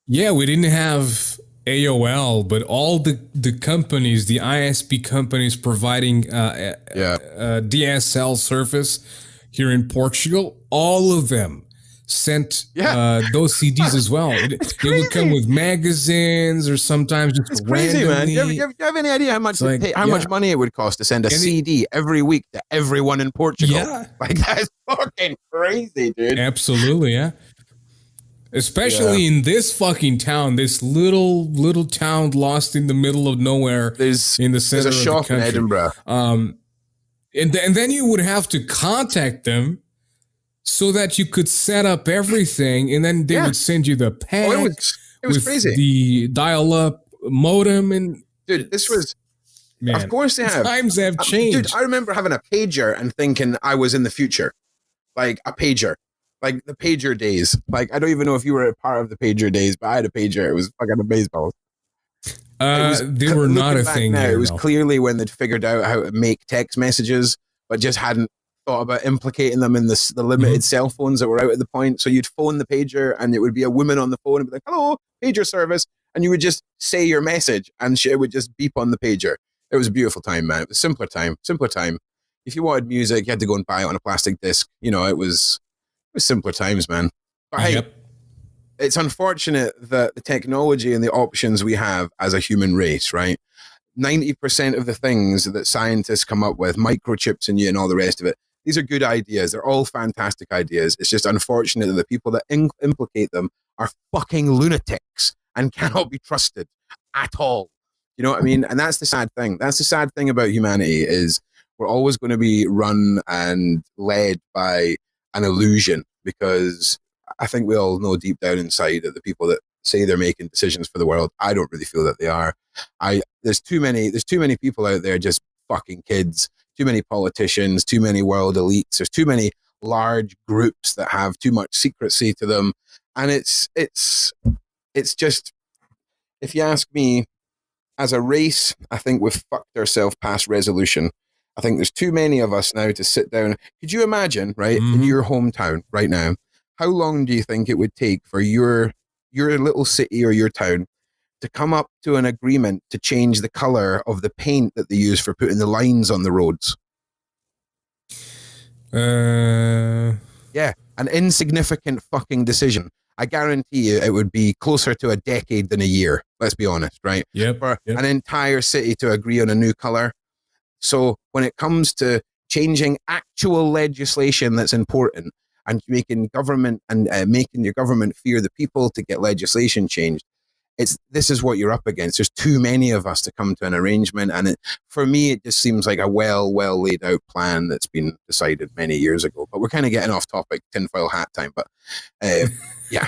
Yeah, we didn't have AOL, but all the companies, the ISP companies providing DSL service here in Portugal, all of them sent Yeah. those CDs as well. They would come with magazines or sometimes just It's crazy, man. randomly. Do you have any idea how much It's much money it would cost to send a And CD every week to everyone in Portugal? Yeah. Like, that's fucking crazy, dude. Absolutely, yeah. Especially in this fucking town, this little town lost in the middle of nowhere There's in the center a of the shop in country. Edinburgh. And then you would have to contact them so that you could set up everything, and then they would send you the pack it was with crazy. the dial-up modem. And dude, this was, man, of course they have. Times have changed. Dude, I remember having a pager and thinking I was in the future. Like a pager. Like the pager days. Like, I don't even know if you were a part of the pager days, but I had a pager. It was fucking baseball. They were not a thing. Now, here, it was no. clearly when they'd figured out how to make text messages, but just hadn't thought about implicating them in the limited cell phones that were out at the point. So you'd phone the pager and it would be a woman on the phone and be like, hello, pager service. And you would just say your message and it would just beep on the pager. It was a beautiful time, man. It was a simpler time. If you wanted music, you had to go and buy it on a plastic disc. You know, it was simpler times, man. But hey, it's unfortunate that the technology and the options we have as a human race, right? 90% of the things that scientists come up with, microchips in you and all the rest of it, these are good ideas. They're all fantastic ideas. It's just unfortunate that the people that implicate them are fucking lunatics and cannot be trusted at all. You know what I mean? And that's the sad thing. That's the sad thing about humanity is we're always going to be run and led by an illusion, because I think we all know deep down inside that the people that say they're making decisions for the world, I don't really feel that they are. There's too many people out there just fucking kids, too many politicians, too many world elites. There's too many large groups that have too much secrecy to them. And it's just, if you ask me, as a race, I think we've fucked ourselves past resolution. I think there's too many of us now to sit down. Could you imagine, right, in your hometown right now, how long do you think it would take for your little city or your town to come up to an agreement to change the color of the paint that they use for putting the lines on the roads? Yeah, an insignificant fucking decision. I guarantee you it would be closer to a decade than a year, let's be honest, right? For an entire city to agree on a new color. So when it comes to changing actual legislation that's important and making government and making your government fear the people to get legislation changed, this is what you're up against. There's too many of us to come to an arrangement. And for me, it just seems like a well laid out plan that's been decided many years ago. But we're kind of getting off topic, tinfoil hat time. But yeah.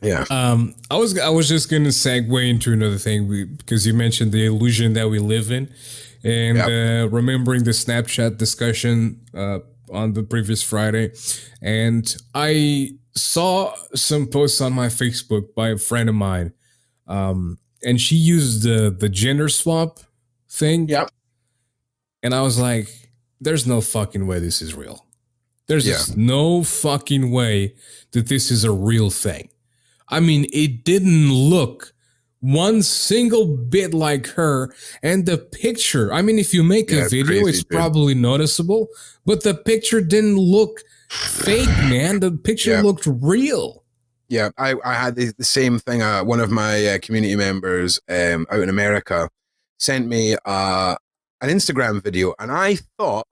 Yeah. I was just going to segue into another thing because you mentioned the illusion that we live in, and remembering the Snapchat discussion on the previous Friday, and I saw some posts on my Facebook by a friend of mine, and she used the gender swap thing. Yep. And I was like, "There's no fucking way this is real. There's just no fucking way that this is a real thing." I mean, it didn't look one single bit like her. And the picture, I mean, if you make a video, it's probably noticeable. But the picture didn't look fake, man. The picture looked real. Yeah, I had the same thing. One of my community members out in America sent me an Instagram video. And I thought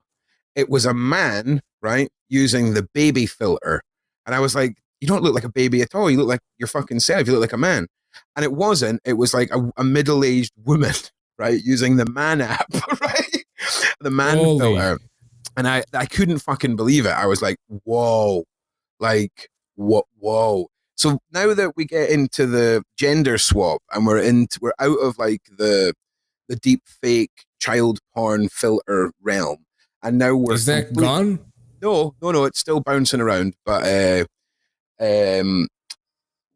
it was a man, right, using the baby filter. And I was like, you don't look like a baby at all. You look like your fucking self. You look like a man. And it wasn't. It was like a middle-aged woman, right, using the man app, right? The man filter. And I couldn't fucking believe it. I was like, whoa. Like, whoa. So now that we get into the gender swap and we're out of like the deep fake child porn filter realm. And now we're... Is that gone? No, it's still bouncing around. But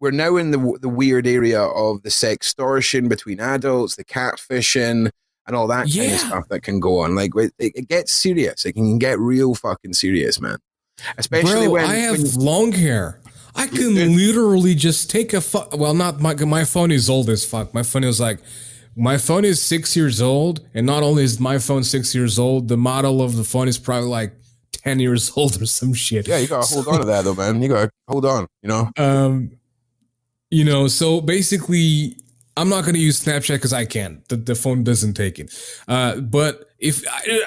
we're now in the weird area of the sextortion between adults, the catfishing, and all that kind of stuff that can go on. Like it gets serious. It can get real fucking serious, man. Especially when I have long hair. I can literally just take not my phone is old as fuck. My phone is 6 years old, and not only is my phone 6 years old, the model of the phone is probably like 10 years old or some shit. Yeah, you gotta hold on to that though, man. You gotta hold on, you know? So basically, I'm not going to use Snapchat because I can't. The phone doesn't take it. But if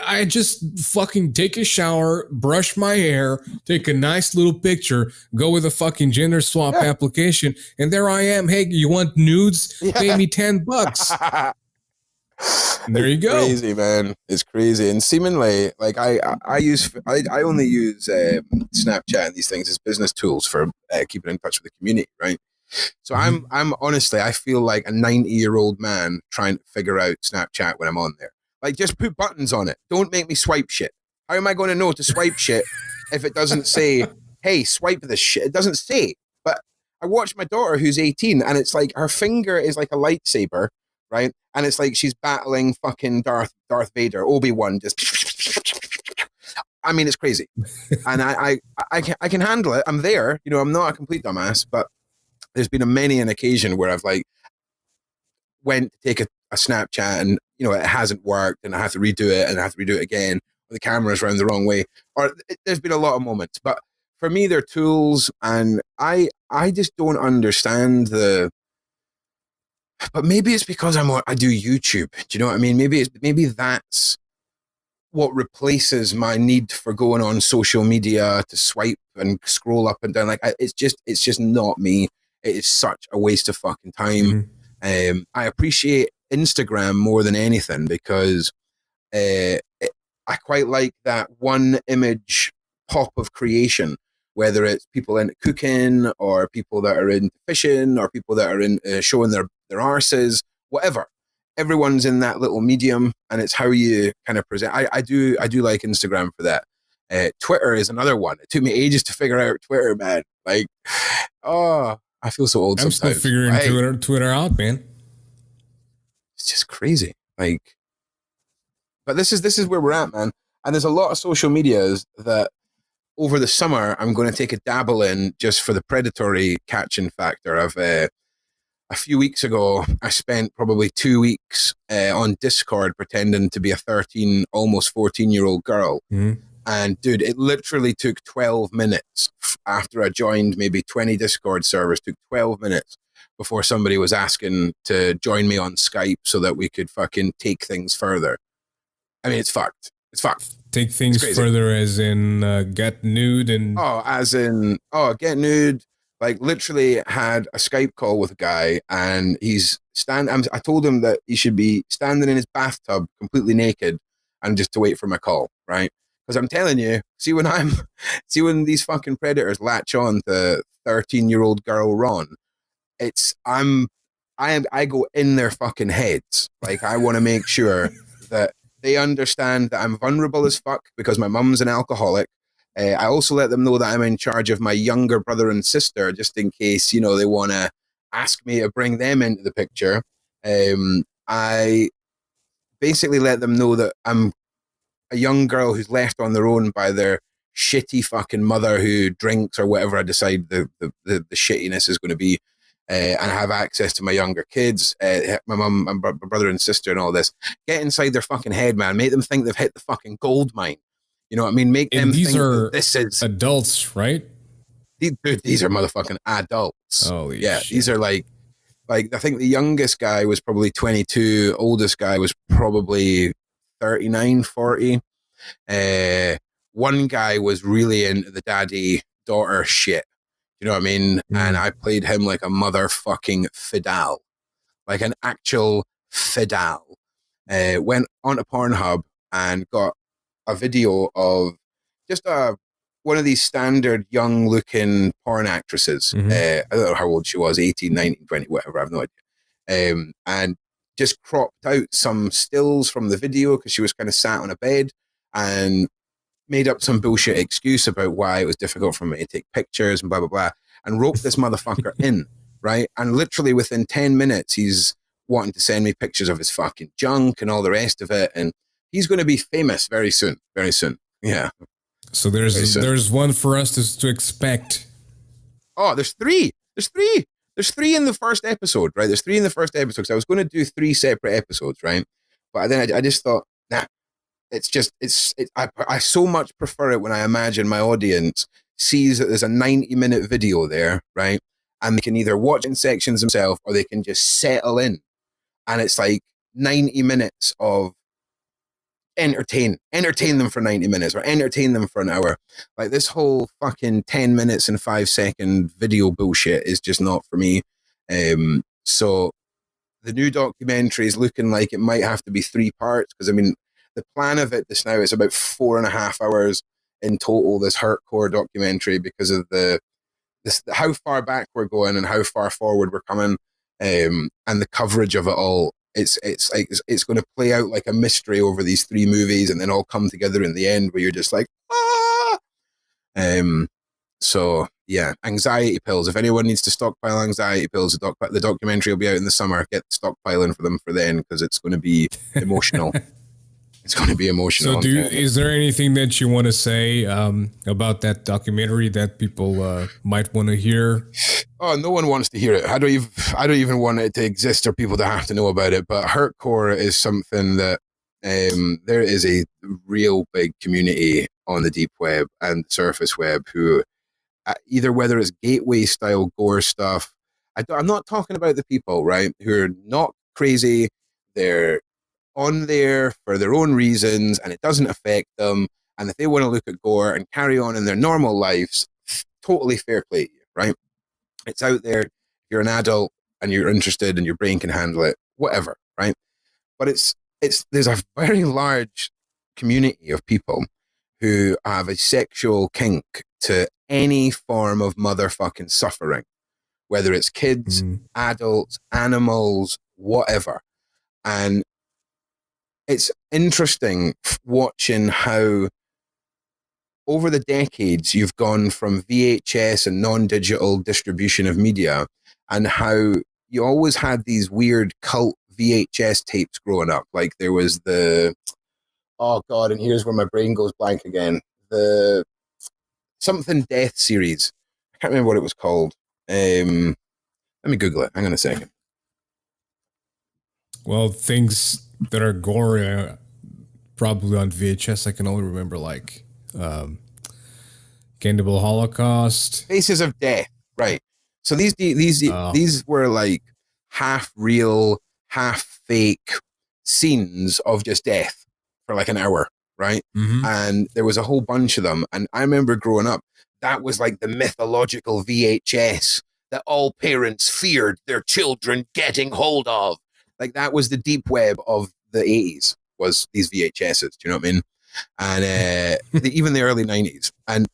I just fucking take a shower, brush my hair, take a nice little picture, go with a fucking gender swap application, and there I am. Hey, you want nudes? Pay me $10. And there you go. Crazy, man. It's crazy. And seemingly, like I only use Snapchat and these things as business tools for keeping in touch with the community, right? So I'm honestly, I feel like a 90-year-old man trying to figure out Snapchat when I'm on there. Like, just put buttons on it. Don't make me swipe shit. How am I going to know to swipe shit if it doesn't say, hey, swipe this shit? It doesn't say. But I watched my daughter who's 18 and it's like her finger is like a lightsaber, right? And it's like she's battling fucking Darth Vader, Obi-Wan, just... I mean, it's crazy. And I can handle it. I'm there. You know, I'm not a complete dumbass, but there's been many an occasion where I've like went to take a Snapchat and, you know, it hasn't worked and I have to redo it and I have to redo it again, or the camera's around the wrong way, or there's been a lot of moments. But for me, they're tools, and I just don't understand but maybe it's because I do YouTube. Do you know what I mean? Maybe that's what replaces my need for going on social media to swipe and scroll up and down. Like, it's just not me. It is such a waste of fucking time. I appreciate Instagram more than anything because I quite like that one image pop of creation, whether it's people into cooking or people that are into fishing or people that are in showing their arses, whatever. Everyone's in that little medium, and it's how you kind of present. I do like Instagram for that. Twitter is another one. It took me ages to figure out Twitter, man. Like, oh, I feel so old. I'm sometimes. still figuring Twitter out, man. It's just crazy. Like, but this is where we're at, man. And there's a lot of social medias that over the summer I'm going to take a dabble in just for the predatory catching factor. I've a few weeks ago, I spent probably 2 weeks on Discord pretending to be a 13, almost 14-year-old girl. And dude, it literally took 12 minutes after I joined maybe 20 Discord servers, took 12 minutes before somebody was asking to join me on Skype so that we could fucking take things further. I mean, it's fucked. It's fucked. Take things further as in get nude and... Get nude. Like, literally had a Skype call with a guy and I told him that he should be standing in his bathtub completely naked and just to wait for my call, right? Because I'm telling you, see when these fucking predators latch on to 13-year-old girl Ron, I go in their fucking heads. Like, I want to make sure that they understand that I'm vulnerable as fuck because my mum's an alcoholic. I also let them know that I'm in charge of my younger brother and sister, just in case, you know, they want to ask me to bring them into the picture. I basically let them know that I'm a young girl who's left on their own by their shitty fucking mother who drinks or whatever I decide the shittiness is going to be. And I have access to my younger kids, my mum, my brother and sister and all this. Get inside their fucking head, man. Make them think they've hit the fucking gold mine. You know what I mean? Make them think that this is... adults, right? These are motherfucking adults. Holy shit. These are like I think the youngest guy was probably 22. Oldest guy was probably 39, 40. One guy was really into the daddy-daughter shit. You know what I mean? And I played him like a motherfucking fiddle. Like an actual fiddle. Went onto Pornhub and got a video of just one of these standard young looking porn actresses. I don't know how old she was, 18, 19, 20, whatever, I have no idea. And just cropped out some stills from the video because she was kind of sat on a bed and made up some bullshit excuse about why it was difficult for me to take pictures and blah, blah, blah, and roped this motherfucker in, right? And literally within 10 minutes, he's wanting to send me pictures of his fucking junk and all the rest of it. And he's going to be famous very soon. Very soon. Yeah. So there's one for us to expect. Oh, there's three. There's three in the first episode, right? There's three in the first episode. So I was going to do 3 separate episodes, right? But then I just thought, nah, I so much prefer it when I imagine my audience sees that there's a 90-minute video there, right? And they can either watch in sections themselves or they can just settle in. And it's like 90 minutes of entertain them for 90 minutes or entertain them for an hour. Like this whole fucking 10 minutes and 5-second video bullshit is just not for me. So the new documentary is looking like it might have to be 3 parts, because I mean the plan of it this now is about 4.5 hours in total, this hardcore documentary, because of how far back we're going and how far forward we're coming, and the coverage of it all. It's going to play out like a mystery over these 3 movies, and then all come together in the end where you're just like, ah. So yeah, anxiety pills. If anyone needs to stockpile anxiety pills, the documentary will be out in the summer. Get stockpiling for them for then, because it's going to be emotional. It's going to be emotional. So, is there anything that you want to say about that documentary that people might want to hear? Oh, no one wants to hear it. I don't even want it to exist or people to have to know about it. But hardcore is something that there is a real big community on the deep web and the surface web who either, whether it's gateway style gore stuff. I'm not talking about the people, right, who are not crazy. They're on there for their own reasons and it doesn't affect them. And if they want to look at gore and carry on in their normal lives, totally fair play to you, right? It's out there. You're an adult and you're interested and your brain can handle it, whatever, right? But there's a very large community of people who have a sexual kink to any form of motherfucking suffering, whether it's kids, adults, animals, whatever. And it's interesting watching how over the decades you've gone from VHS and non-digital distribution of media, and how you always had these weird cult VHS tapes growing up. Like there was oh God, and here's where my brain goes blank again. The something death series. I can't remember what it was called. Let me Google it. Hang on a second. Well, things that are gory, probably on VHS, I can only remember like Cannibal Holocaust, Faces of Death, right? So these were like half real, half fake scenes of just death for like an hour, right? Mm-hmm. And there was a whole bunch of them. And I remember growing up, that was like the mythological VHS that all parents feared their children getting hold of. Like that was the deep web of the 80s, was these VHSs. Do you know what I mean? And even the early 90s. And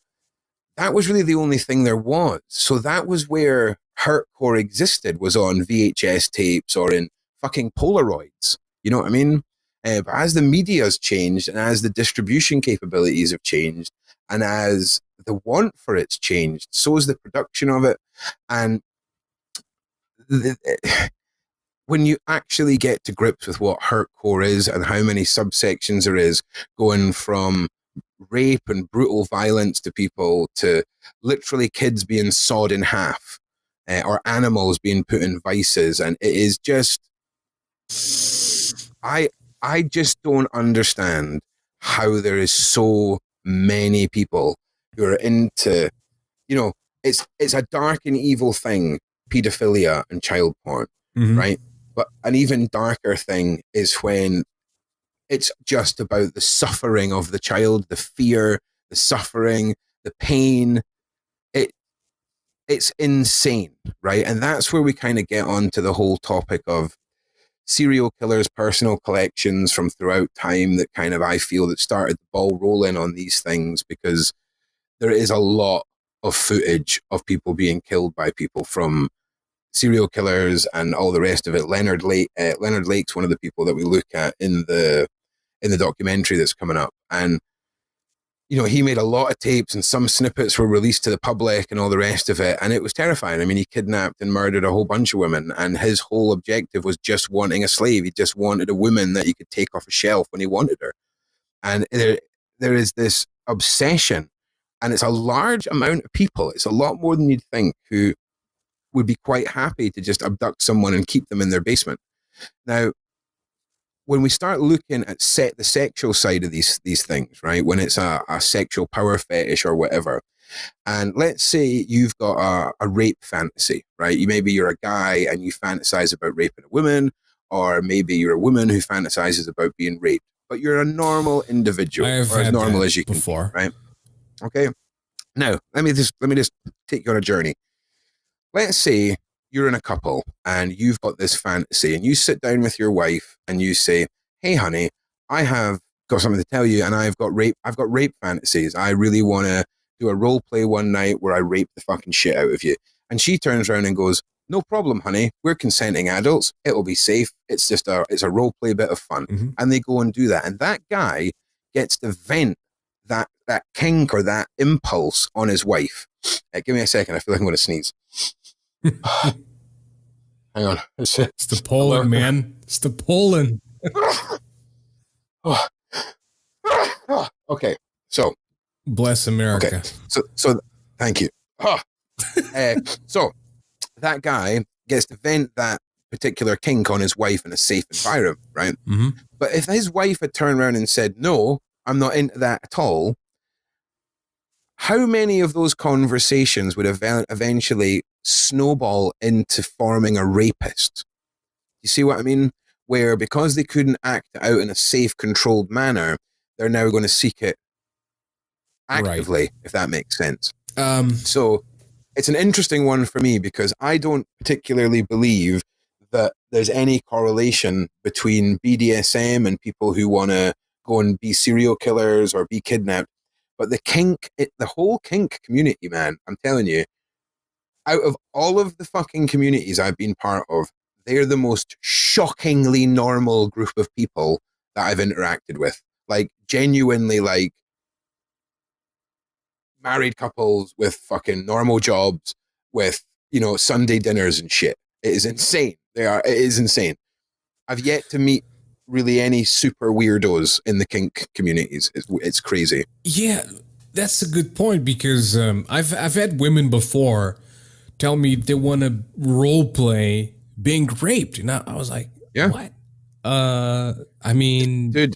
that was really the only thing there was. So that was where hardcore existed, was on VHS tapes or in fucking Polaroids. You know what I mean? But as the media has changed and as the distribution capabilities have changed and as the want for it's changed, so is the production of it. And when you actually get to grips with what hardcore is and how many subsections there is, going from rape and brutal violence to people to literally kids being sawed in half, or animals being put in vices, and it is just, I just don't understand how there is so many people who are into, it's a dark and evil thing, pedophilia and child porn, right? But an even darker thing is when it's just about the suffering of the child, the fear, the suffering, the pain. It's insane, right? And that's where we kind of get onto the whole topic of serial killers' personal collections from throughout time that kind of, I feel, that started the ball rolling on these things, because there is a lot of footage of people being killed by people, from serial killers and all the rest of it. Leonard Lake's one of the people that we look at in the documentary that's coming up. And, he made a lot of tapes and some snippets were released to the public and all the rest of it. And it was terrifying. I mean, he kidnapped and murdered a whole bunch of women, and his whole objective was just wanting a slave. He just wanted a woman that he could take off a shelf when he wanted her. And there is this obsession, and it's a large amount of people. It's a lot more than you'd think, who would be quite happy to just abduct someone and keep them in their basement. Now, when we start looking at the sexual side of these things, right? When it's a sexual power fetish or whatever, and let's say you've got a rape fantasy, right? Maybe you're a guy and you fantasize about raping a woman, or maybe you're a woman who fantasizes about being raped, but you're a normal individual, or as normal as you can be, right? Okay. Now, let me just take you on a journey. Let's say you're in a couple and you've got this fantasy, and you sit down with your wife and you say, "Hey, honey, I have got something to tell you, and I've got rape fantasies. I really want to do a role play one night where I rape the fucking shit out of you." And she turns around and goes, "No problem, honey. We're consenting adults. It'll be safe. It's just it's a role play bit of fun." Mm-hmm. And they go and do that. And that guy gets to vent that kink or that impulse on his wife. Give me a second. I feel like I'm going to sneeze. Hang on. It's the pollen, man. It's the pollen. Okay. So. Bless America. Okay. So thank you. So that guy gets to vent that particular kink on his wife in a safe environment, right? Mm-hmm. But if his wife had turned around and said, "No, I'm not into that at all," how many of those conversations would eventually snowball into forming a rapist? You see what I mean? Where because they couldn't act it out in a safe, controlled manner, they're now going to seek it actively, right, if that makes sense. So it's an interesting one for me because I don't particularly believe that there's any correlation between BDSM and people who want to go and be serial killers or be kidnapped. But the whole kink community, man, I'm telling you, out of all of the fucking communities I've been part of, they're the most shockingly normal group of people that I've interacted with. Like, genuinely, like, married couples with fucking normal jobs, with, Sunday dinners and shit. It is insane. It is insane. I've yet to meet really any super weirdos in the kink communities. It's crazy. Yeah, that's a good point because I've had women before tell me they want to role play being raped, and I was like, yeah, what? I mean, dude,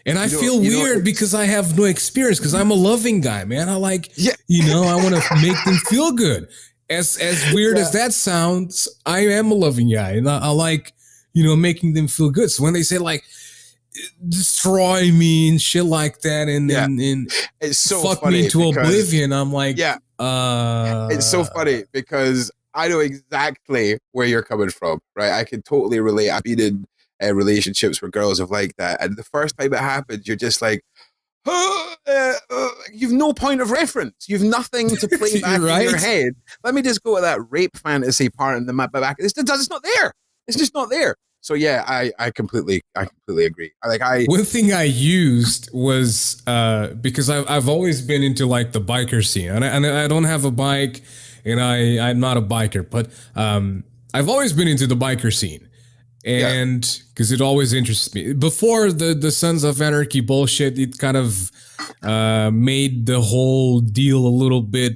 and I feel weird because I have no experience because I'm a loving guy, man. I like, I want to make them feel good. As weird as that sounds, I am a loving guy, and I like, making them feel good. So when they say like, destroy me and shit like that, and it's so fuck funny me to oblivion, I'm like, it's so funny because I know exactly where you're coming from, right? I can totally relate. I've been in relationships where girls have like that, and the first time it happens, you're just like, you've no point of reference. You've nothing to play back in your head. Let me just go to that rape fantasy part in the back. It's not there. It's just not there. So yeah, I completely agree. One thing I used was because I've always been into like the biker scene, and I don't have a bike, and I'm not a biker, but I've always been into the biker scene. And because it always interests me. Before the Sons of Anarchy bullshit, it kind of made the whole deal a little bit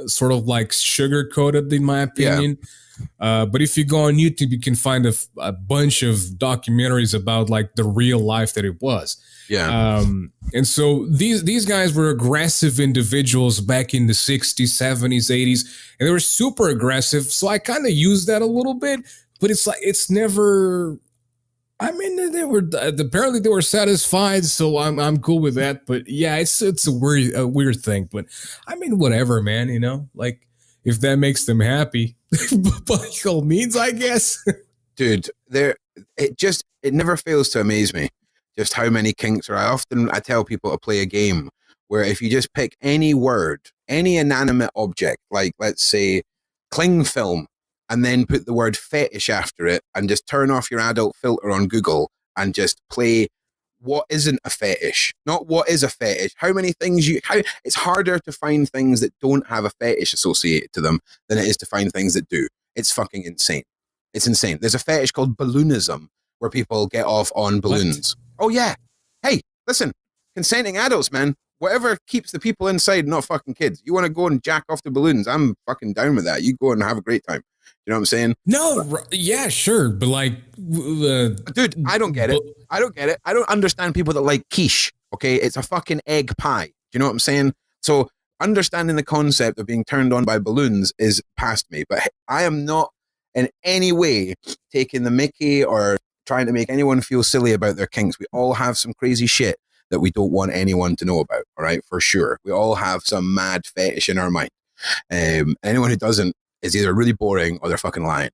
sort of like sugar-coated, in my opinion. But if you go on YouTube, you can find a bunch of documentaries about like the real life that it was. And so these guys were aggressive individuals back in the 60s, 70s, 80s, and they were super aggressive. So I kind of used that a little bit. But it's like, it's never, I mean, they were, apparently they were satisfied, so I'm cool with that. But yeah, it's a weird thing. But I mean, whatever, man, like if that makes them happy, by all means, I guess. Dude, it never fails to amaze me just how many kinks are. I tell people to play a game where if you just pick any word, any inanimate object, like let's say cling film, and then put the word fetish after it and just turn off your adult filter on Google and just play what isn't a fetish, not what is a fetish. How many things it's harder to find things that don't have a fetish associated to them than it is to find things that do. It's fucking insane. It's insane. There's a fetish called balloonism where people get off on balloons. What? Oh yeah. Hey, listen, consenting adults, man. Whatever keeps the people inside, not fucking kids. You want to go and jack off the balloons, I'm fucking down with that. You go and have a great time. You know what I'm saying? No, yeah, sure, but like, Dude, I don't get it. I don't get it. I don't understand people that like quiche. Okay, it's a fucking egg pie. Do you know what I'm saying? So understanding the concept of being turned on by balloons is past me. But I am not in any way taking the mickey or trying to make anyone feel silly about their kinks. We all have some crazy shit that we don't want anyone to know about. All right, for sure. We all have some mad fetish in our mind. Anyone who doesn't is either really boring or they're fucking lying.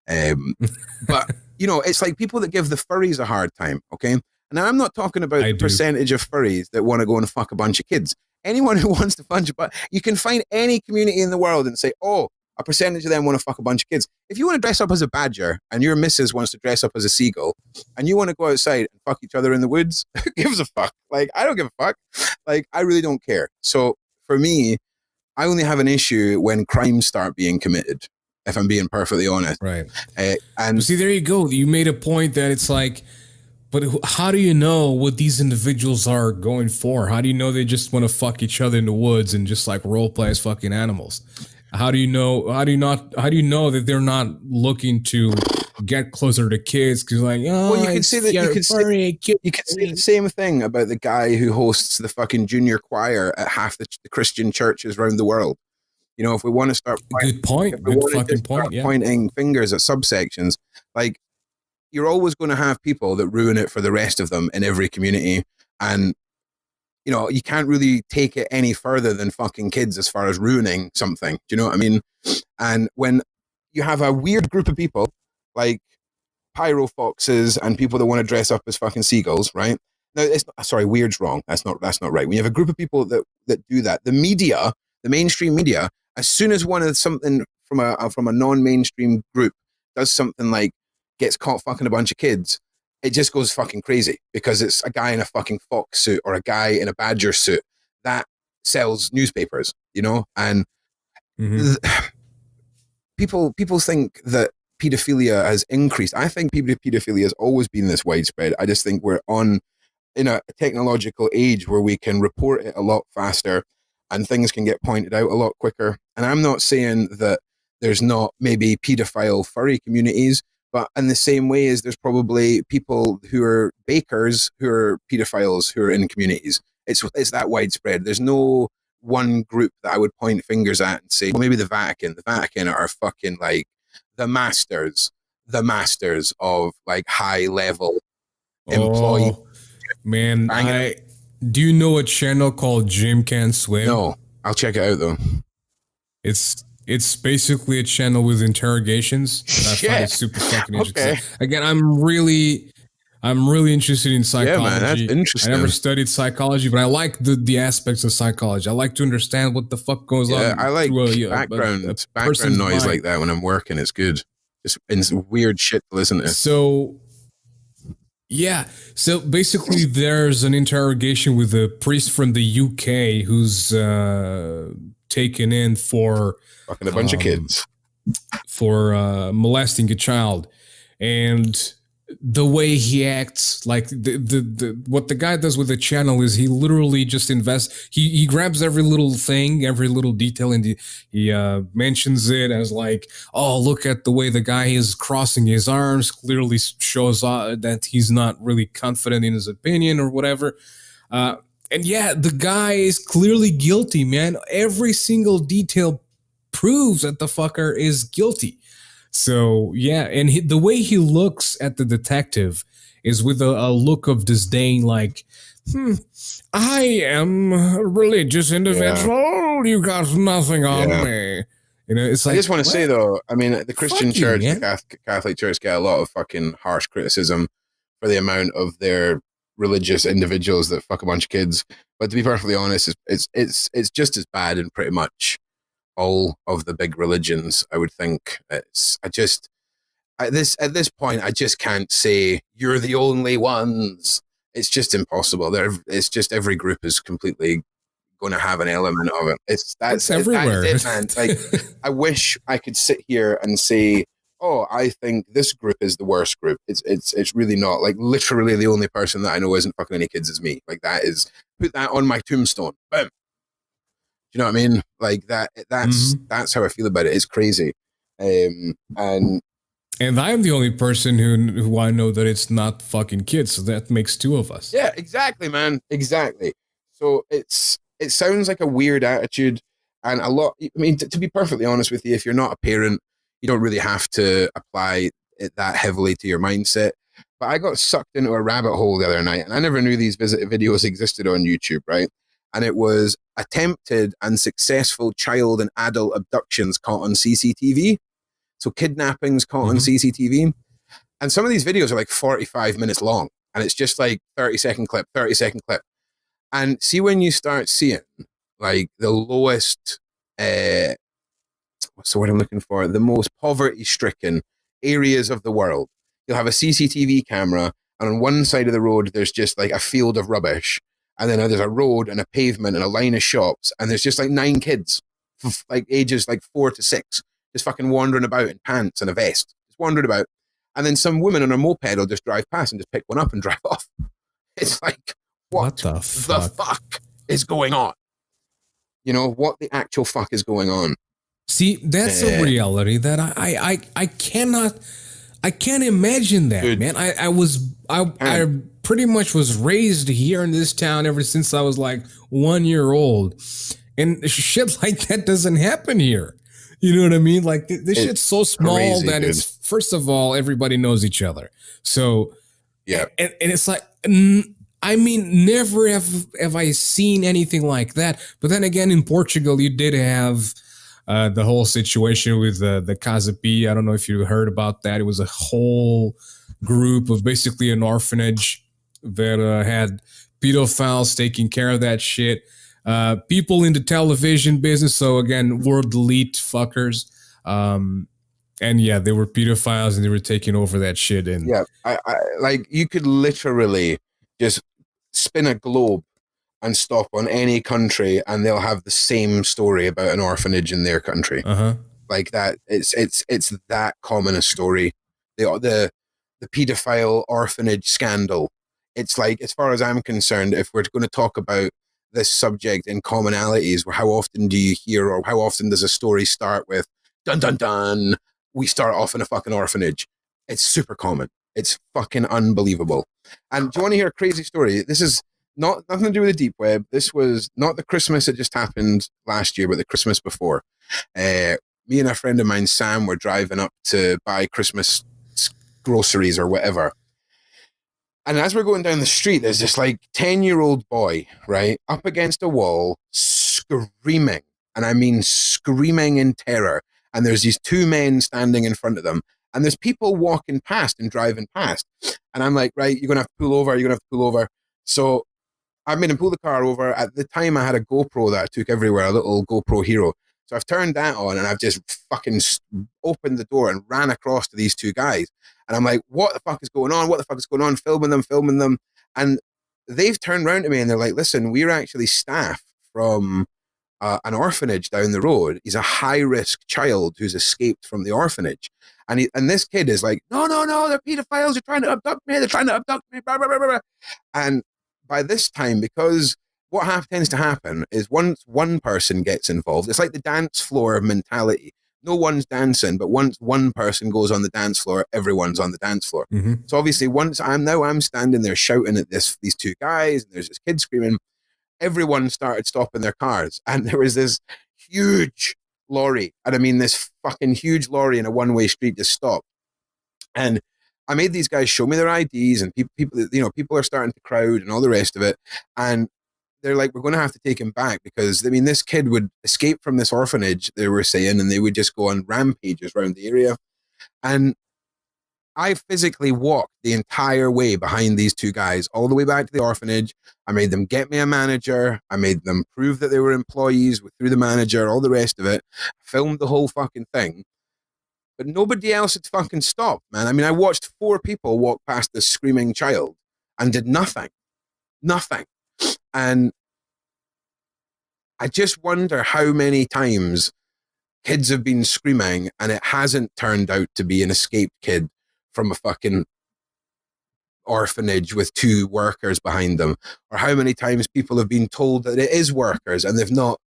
But you know, it's like people that give the furries a hard time. Okay, and I'm not talking about the percentage of furries that want to go and fuck a bunch of kids. Anyone who wants to bunch, but you can find any community in the world and say, oh, a percentage of them want to fuck a bunch of kids. If you want to dress up as a badger and your missus wants to dress up as a seagull and you want to go outside and fuck each other in the woods, who gives a fuck? Like, I don't give a fuck. Like, I really don't care. So for me, I only have an issue when crimes start being committed, if I'm being perfectly honest. Right. And but see, there you go. You made a point that it's like, but how do you know what these individuals are going for? How do you know they just want to fuck each other in the woods and just like role play as fucking animals? How do you know? How do you know that they're not looking to get closer to kids? Because like, oh, well, you can say that you can say the same thing about the guy who hosts the fucking junior choir at half the Christian churches around the world. You know, if we want to start pointing fingers at subsections, like, you're always going to have people that ruin it for the rest of them in every community. And, you know, you can't really take it any further than fucking kids as far as ruining something. Do you know what I mean? And when you have a weird group of people like pyro foxes and people that want to dress up as fucking seagulls, right? No, it's not, sorry, weird's wrong. That's not right. When you have a group of people that do that, the media, the mainstream media, as soon as one of something from a non-mainstream group does something like gets caught fucking a bunch of kids, it just goes fucking crazy because it's a guy in a fucking fox suit or a guy in a badger suit that sells newspapers, you know? And people think that pedophilia has increased. I think pedophilia has always been this widespread. I just think we're in a technological age where we can report it a lot faster and things can get pointed out a lot quicker. And I'm not saying that there's not maybe pedophile furry communities, but in the same way as there's probably people who are bakers who are pedophiles who are in communities. It's that widespread. There's no one group that I would point fingers at and say, well, maybe the Vatican. The Vatican are fucking like the masters of like high level employee. Man, do you know a channel called Jim Can Swim? No, I'll check it out though. It's basically a channel with interrogations. I find it super fucking interesting. Okay. Again, I'm really interested in psychology. Yeah, man, that's interesting. I never studied psychology, but I like the aspects of psychology. I like to understand what the fuck goes on. I like background noise like that when I'm working. It's good. It's weird shit to listen to. So basically there's an interrogation with a priest from the UK who's taken in for fucking a bunch of kids, for molesting a child. And the way he acts, like the what the guy does with the channel is he literally just invests. He grabs every little thing, every little detail, and he mentions it as like, oh, look at the way the guy is crossing his arms. Clearly shows that he's not really confident in his opinion or whatever. And yeah, the guy is clearly guilty, man. Every single detail proves that the fucker is guilty. So, yeah, and the way he looks at the detective is with a look of disdain, like, I am a religious individual. Yeah. You got nothing on me. You know, it's like, I just want to say, though, I mean, the Christian church, the Catholic church get a lot of fucking harsh criticism for the amount of their religious individuals that fuck a bunch of kids. But to be perfectly honest, it's just as bad in pretty much all of the big religions. I would think at this point I just can't say you're the only ones. It's just impossible. It's just every group is completely going to have an element of it. That's everywhere. That's it, man. Like, I wish I could sit here and say, oh, I think this group is the worst group. It's really not. Like, literally the only person that I know isn't fucking any kids is me. Like, that is, put that on my tombstone. Boom. You know what I mean? Like that's how I feel about it. It's crazy. And I'm the only person who I know that it's not fucking kids, so that makes two of us. yeah, exactly, man. Exactly. So it sounds like a weird attitude, and a lot. I mean, to be perfectly honest with you, if you're not a parent, you don't really have to apply it that heavily to your mindset. But I got sucked into a rabbit hole the other night, and I never knew these videos existed on YouTube, right? And it was attempted and successful child and adult abductions caught on CCTV. So kidnappings caught on CCTV. And some of these videos are like 45 minutes long. And it's just like 30-second clip, 30-second clip. And see, when you start seeing like the lowest, what's the word I'm looking for? The most poverty stricken areas of the world, you'll have a CCTV camera. And on one side of the road, there's just like a field of rubbish. And then there's a road and a pavement and a line of shops. And there's just like 9 kids, like ages like 4 to 6, just fucking wandering about in pants and a vest, just wandering about. And then some woman on a moped will just drive past and just pick one up and drive off. It's like, what the fuck is going on? You know, what the actual fuck is going on? See, that's a reality that I can't imagine that, dude, man. I pretty much was raised here in this town ever since I was like 1 year old. And shit like that doesn't happen here. You know what I mean? Like this shit's so small crazy, that dude. It's, first of all, everybody knows each other. So yeah, and it's like, I mean, never have I seen anything like that. But then again, in Portugal, you did have the whole situation with the Casa Pia. I don't know if you heard about that. It was a whole group of basically an orphanage that had pedophiles taking care of that shit. People in the television business, so again, world elite fuckers. And yeah, they were pedophiles and they were taking over that shit. And yeah, I like, you could literally just spin a globe and stop on any country and they'll have the same story about an orphanage in their country. Like that, it's that common a story. The pedophile orphanage scandal. It's like, as far as I'm concerned, if we're going to talk about this subject in commonalities, how often do you hear, or how often does a story start with dun dun dun, we start off in a fucking orphanage? It's super common. It's fucking unbelievable. And do you want to hear a crazy story? This is nothing to do with the deep web. This was not the Christmas that just happened last year, but the Christmas before. Me and a friend of mine, Sam, were driving up to buy Christmas groceries or whatever. And as we're going down the street, there's this like 10-year-old boy, right, up against a wall, screaming. And I mean screaming in terror. And there's these 2 men standing in front of them. And there's people walking past and driving past. And I'm like, right, you're going to have to pull over. You're going to have to pull over. So I made him pull the car over. At the time, I had a GoPro that I took everywhere, a little GoPro Hero. So I've turned that on and I've just fucking opened the door and ran across to these 2 guys. And I'm like, what the fuck is going on? What the fuck is going on? Filming them. And they've turned around to me and they're like, listen, we're actually staff from an orphanage down the road. He's a high-risk child who's escaped from the orphanage. And this kid is like, no, they're pedophiles. They're trying to abduct me. Blah, blah, blah, blah. And by this time, because what tends to happen is once one person gets involved, it's like the dance floor mentality. No one's dancing, but once one person goes on the dance floor, everyone's on the dance floor. So obviously, once I'm standing there shouting at these 2 guys, and there's this kid screaming, everyone started stopping their cars. And there was this huge lorry. And I mean, this fucking huge lorry in a one-way street just stopped. And I made these guys show me their IDs, and people are starting to crowd and all the rest of it. And they're like, we're going to have to take him back because, I mean, this kid would escape from this orphanage, they were saying, and they would just go on rampages around the area. And I physically walked the entire way behind these 2 guys, all the way back to the orphanage. I made them get me a manager. I made them prove that they were employees through the manager, all the rest of it. I filmed the whole fucking thing. But nobody else had fucking stopped, man. I mean, I watched 4 people walk past this screaming child and did nothing. Nothing. And I just wonder how many times kids have been screaming and it hasn't turned out to be an escaped kid from a fucking orphanage with 2 workers behind them, or how many times people have been told that it is workers and they've not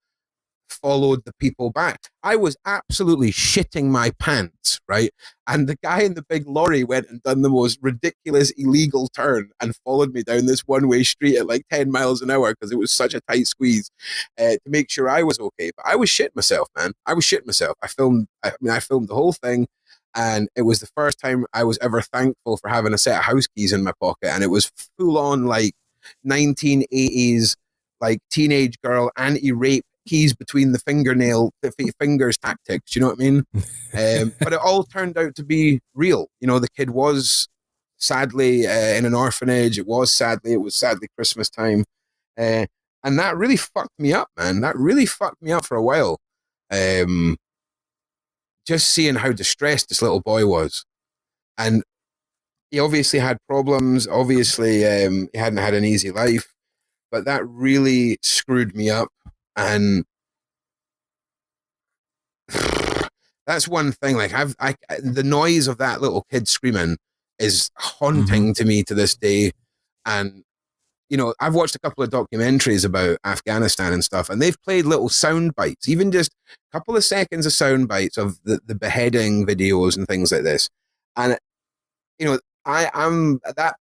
followed the people back. I was absolutely shitting my pants, right? And the guy in the big lorry went and done the most ridiculous illegal turn and followed me down this one-way street at like 10 miles an hour because it was such a tight squeeze to make sure I was okay. But I was shitting myself, man. I was shitting myself. I filmed the whole thing, and it was the first time I was ever thankful for having a set of house keys in my pocket, and it was full on like 1980s like teenage girl anti-rape keys between the fingers tactics. You know what I mean? But it all turned out to be real. You know, the kid was sadly in an orphanage. It was sadly Christmas time. And that really fucked me up, man. That really fucked me up for a while. Just seeing how distressed this little boy was. And he obviously had problems. Obviously, he hadn't had an easy life. But that really screwed me up. And that's one thing. Like the noise of that little kid screaming is haunting to me to this day. And you know, I've watched a couple of documentaries about Afghanistan and stuff, and they've played little sound bites, even just a couple of seconds of sound bites of the beheading videos and things like this. And you know, I'm that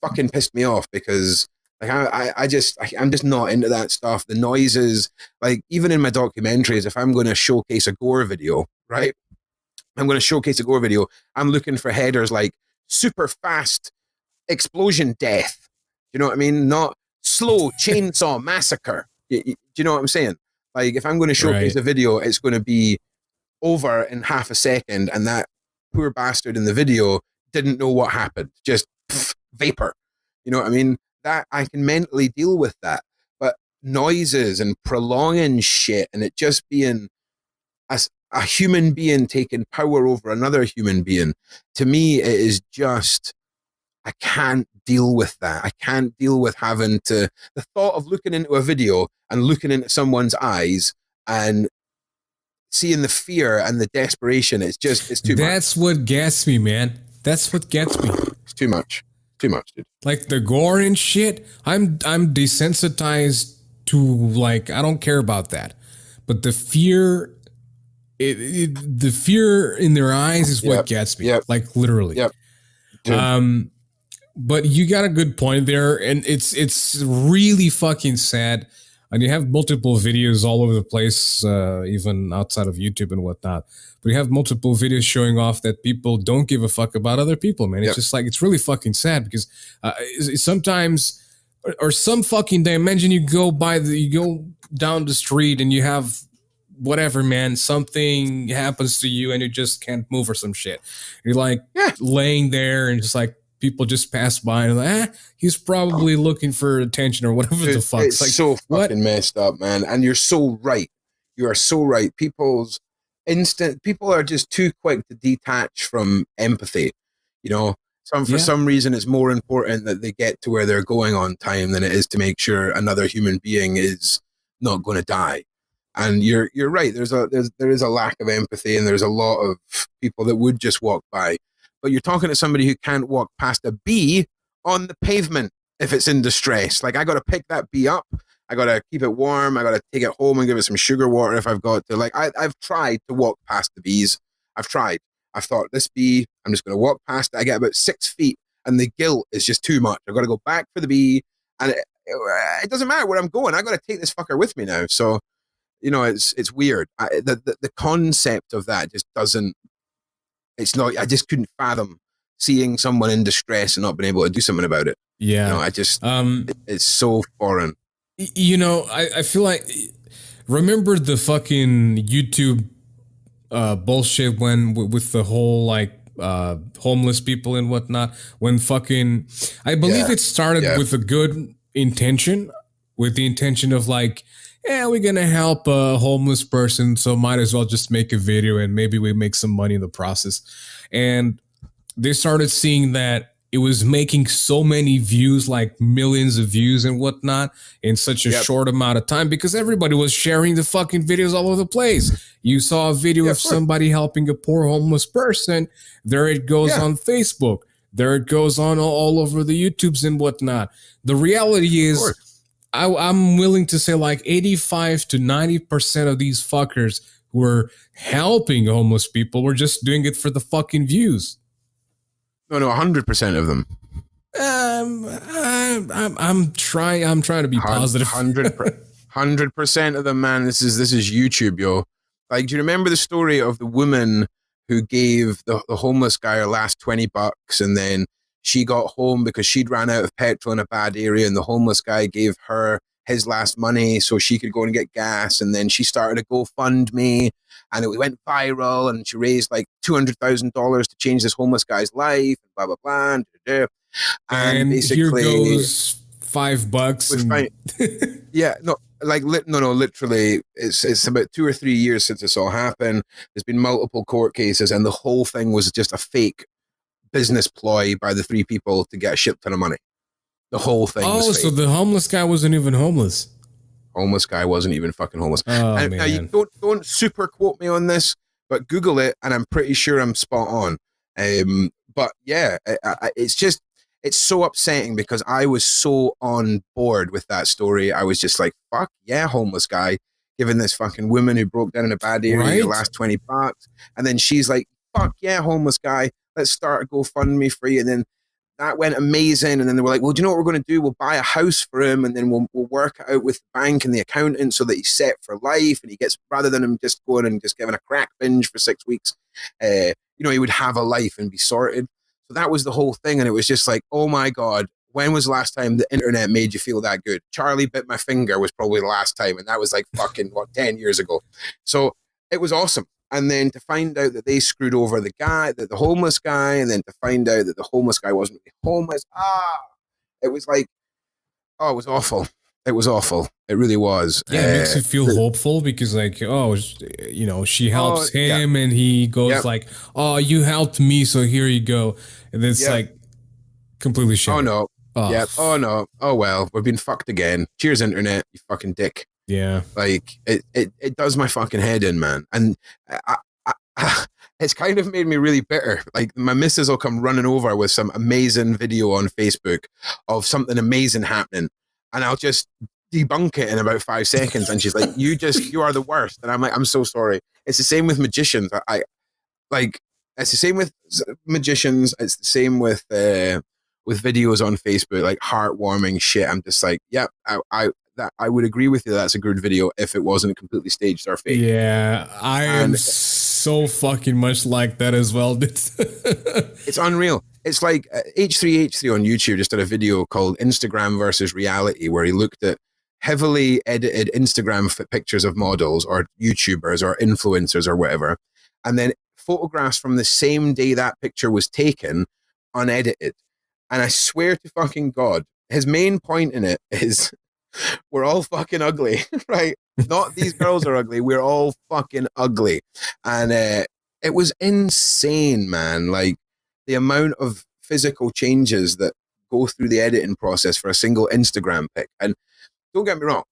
fucking pissed me off because like I'm just not into that stuff. The noises, like even in my documentaries, if I'm going to showcase a gore video, right? I'm going to showcase a gore video. I'm looking for headers like super fast explosion death. You know what I mean? Not slow chainsaw massacre. Do you know what I'm saying? Like if I'm going to showcase a video, it's going to be over in half a second, and that poor bastard in the video didn't know what happened. Just vapor. You know what I mean? That I can mentally deal with that. But noises and prolonging shit and it just being a human being taking power over another human being, to me, it is just, I can't deal with that. I can't deal with having to, the thought of looking into a video and looking into someone's eyes and seeing the fear and the desperation. It's too much. That's what gets me, man. That's what gets me. It's too much. Too much, dude. Like the gore and shit, I'm desensitized to, like, I don't care about that. But the fear, the fear in their eyes is what gets me. Like literally. Dude. But you got a good point there, and it's really fucking sad. And you have multiple videos all over the place, even outside of YouTube and whatnot. But you have multiple videos showing off that people don't give a fuck about other people, man. It's just like, it's really fucking sad because sometimes, or some fucking day, imagine you go down the street and you have whatever, man, something happens to you and you just can't move or some shit. You're like laying there and just like, people just pass by and like, he's probably looking for attention or whatever the fuck. It's like, so fucking messed up, man. And you're so right. You are so right. People are just too quick to detach from empathy. You know, for some reason, it's more important that they get to where they're going on time than it is to make sure another human being is not going to die. And you're right. There is a lack of empathy, and there's a lot of people that would just walk by. But you're talking to somebody who can't walk past a bee on the pavement if it's in distress. Like, I got to pick that bee up. I got to keep it warm. I got to take it home and give it some sugar water if I've got to. Like, I've tried to walk past the bees. I've tried. I've thought, this bee, I'm just going to walk past it. I get about 6 feet, and the guilt is just too much. I've got to go back for the bee, and it doesn't matter where I'm going. I got to take this fucker with me now. So, you know, it's weird. The concept of that just doesn't. It's not, I just couldn't fathom seeing someone in distress and not being able to do something about it. Yeah. You know, I just, it's so foreign. You know, I feel like, remember the fucking YouTube bullshit when, with the whole, like, homeless people and whatnot, when fucking, I believe it started with a good intention, with the intention of like, we're going to help a homeless person, so might as well just make a video and maybe we make some money in the process. And they started seeing that it was making so many views, like millions of views and whatnot, in such a short amount of time because everybody was sharing the fucking videos all over the place. You saw a video of somebody helping a poor homeless person. There it goes on Facebook. There it goes on all over the YouTubes and whatnot. The reality is, I'm willing to say like 85 to 90% of these fuckers who are helping homeless people were just doing it for the fucking views. No, 100% of them. I'm trying to be positive. 100% of them, man. This is YouTube, yo. Like, do you remember the story of the woman who gave the homeless guy her last $20, and then she got home because she'd ran out of petrol in a bad area, and the homeless guy gave her his last money so she could go and get gas, and then she started a GoFundMe, and it went viral, and she raised like $200,000 to change this homeless guy's life, and blah blah blah. And basically, here goes $5. Yeah, no, like literally, it's about 2 or 3 years since this all happened. There's been multiple court cases, and the whole thing was just a fake business ploy by the 3 people to get a shit ton of money. The whole thing. Oh, was fake. So the homeless guy wasn't even homeless. Homeless guy wasn't even fucking homeless. Oh, and, man. now you don't super quote me on this, but Google it, and I'm pretty sure I'm spot on. But yeah, it's just. It's so upsetting because I was so on board with that story. I was just like, fuck yeah, homeless guy, giving this fucking woman who broke down in a bad area the last $20. And then she's like, fuck yeah, homeless guy, let's start a GoFundMe for you. And then that went amazing. And then they were like, well, do you know what we're going to do? We'll buy a house for him, and then we'll work it out with the bank and the accountant so that he's set for life. And he gets, rather than him just going and just giving a crack binge for 6 weeks, he would have a life and be sorted. So that was the whole thing. And it was just like, oh my God, when was the last time the internet made you feel that good? Charlie Bit My Finger was probably the last time. And that was like fucking, 10 years ago. So it was awesome. And then to find out that they screwed over the homeless guy, and then to find out that the homeless guy wasn't really homeless. It was like, it was awful. It was awful. It really was. Yeah, it makes you feel hopeful because, like, she helps him, and he goes like, "Oh, you helped me, so here you go." And it's like completely shit. Oh no. Oh no. Oh well, we've been fucked again. Cheers, internet, you fucking dick. Yeah. Like it does my fucking head in, man. And it's kind of made me really bitter. Like, my missus will come running over with some amazing video on Facebook of something amazing happening, and I'll just debunk it in about 5 seconds. And she's like, you are the worst. And I'm like, I'm so sorry. It's the same with magicians. It's the same with magicians. It's the same with videos on Facebook, like heartwarming shit. I'm just like, yeah, I would agree with you. That's a good video if it wasn't completely staged or fake. Yeah, I am so fucking much like that as well. It's unreal. It's like H3H3 on YouTube just did a video called Instagram versus Reality, where he looked at heavily edited Instagram pictures of models or YouTubers or influencers or whatever, and then photographs from the same day that picture was taken, unedited. And I swear to fucking God, his main point in it is, we're all fucking ugly, right? Not these girls are ugly. We're all fucking ugly. And it was insane, man. Like, the amount of physical changes that go through the editing process for a single Instagram pic. And don't get me wrong,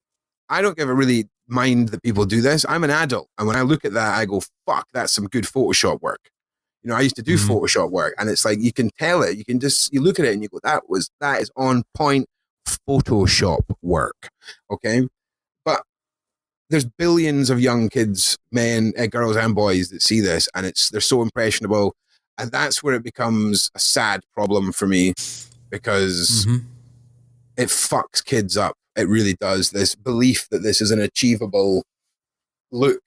I don't give a really mind that people do this. I'm an adult. And when I look at that, I go, fuck, that's some good Photoshop work. I used to do Photoshop work, and it's like, you can tell it. You look at it and you go, that is on point Photoshop work. Okay. But there's billions of young kids, men, girls and boys that see this, and they're so impressionable. And that's where it becomes a sad problem for me, because it fucks kids up. It really does. This belief that this is an achievable look,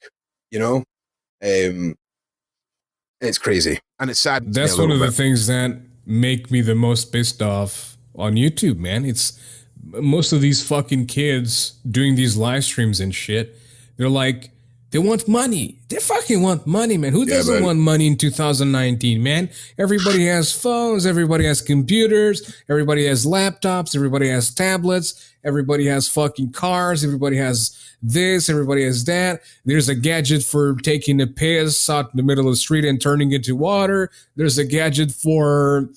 it's crazy, and it's sad. That's one of the things that make me the most pissed off on YouTube, man. It's most of these fucking kids doing these live streams and shit. They're like, they want money. They fucking want money, man. Who doesn't want money in 2019, man? Everybody has phones. Everybody has computers. Everybody has laptops. Everybody has tablets. Everybody has fucking cars. Everybody has this. Everybody has that. There's a gadget for taking a piss out in the middle of the street and turning it into water. There's a gadget for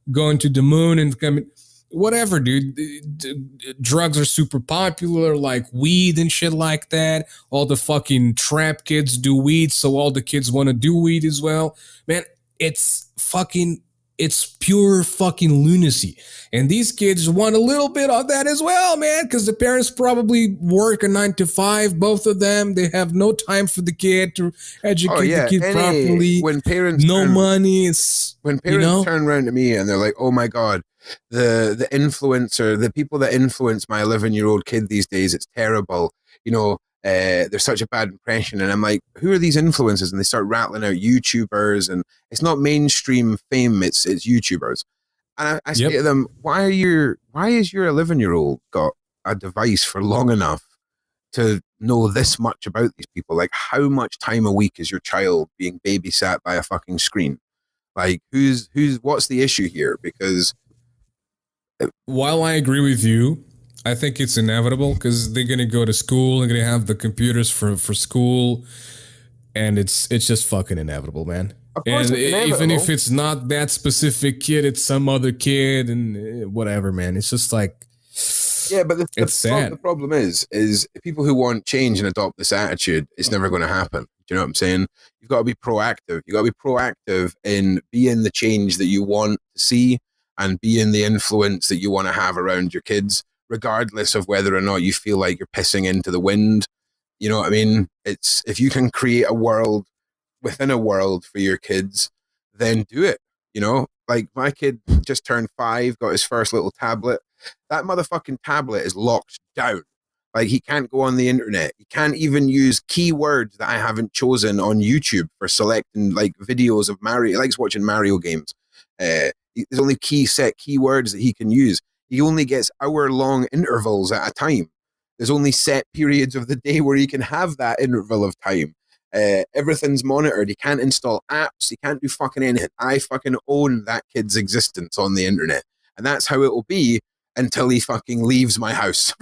going to the moon and coming. Whatever, dude. Drugs are super popular, like weed and shit like that. All the fucking trap kids do weed, so all the kids want to do weed as well. Man, it's fucking it's pure fucking lunacy. And these kids want a little bit of that as well, man, because the parents probably work a 9 to 5, both of them. They have no time for the kid to educate the kid properly. When parents no money. It's, when parents turn around to me and they're like, "Oh my God, the influencer, the people that influence my 11-year-old kid these days, it's terrible. There's such a bad impression." And I'm like, "Who are these influencers?" And they start rattling out YouTubers, and it's not mainstream fame; it's YouTubers. And I say to them, "Why is your 11-year-old got a device for long enough to know this much about these people? Like, how much time a week is your child being babysat by a fucking screen? Like, what's the issue here?" Because while I agree with you, I think it's inevitable because they're gonna go to school and gonna have the computers for school, and it's just fucking inevitable, man. of course, And it's inevitable. even if it's not that specific kid, it's some other kid and whatever, man. It's just like, yeah, but it's sad. The problem is people who want change and adopt this attitude, it's never going to happen. Do you know what I'm saying? You've got to be proactive. You've got to be proactive in being the change that you want to see and being the influence that you want to have around your kids, regardless of whether or not you feel like you're pissing into the wind. You know what I mean? It's, if you can create a world within a world for your kids, then do it. Like, my kid just turned 5, got his first little tablet. That motherfucking tablet is locked down. Like, he can't go on the internet. He can't even use keywords that I haven't chosen on YouTube for selecting like videos of Mario. He likes watching Mario games. There's only set keywords that he can use. He only gets hour-long intervals at a time. There's only set periods of the day where he can have that interval of time. Everything's monitored. He can't install apps. He can't do fucking anything. I fucking own that kid's existence on the internet. And that's how it will be until he fucking leaves my house,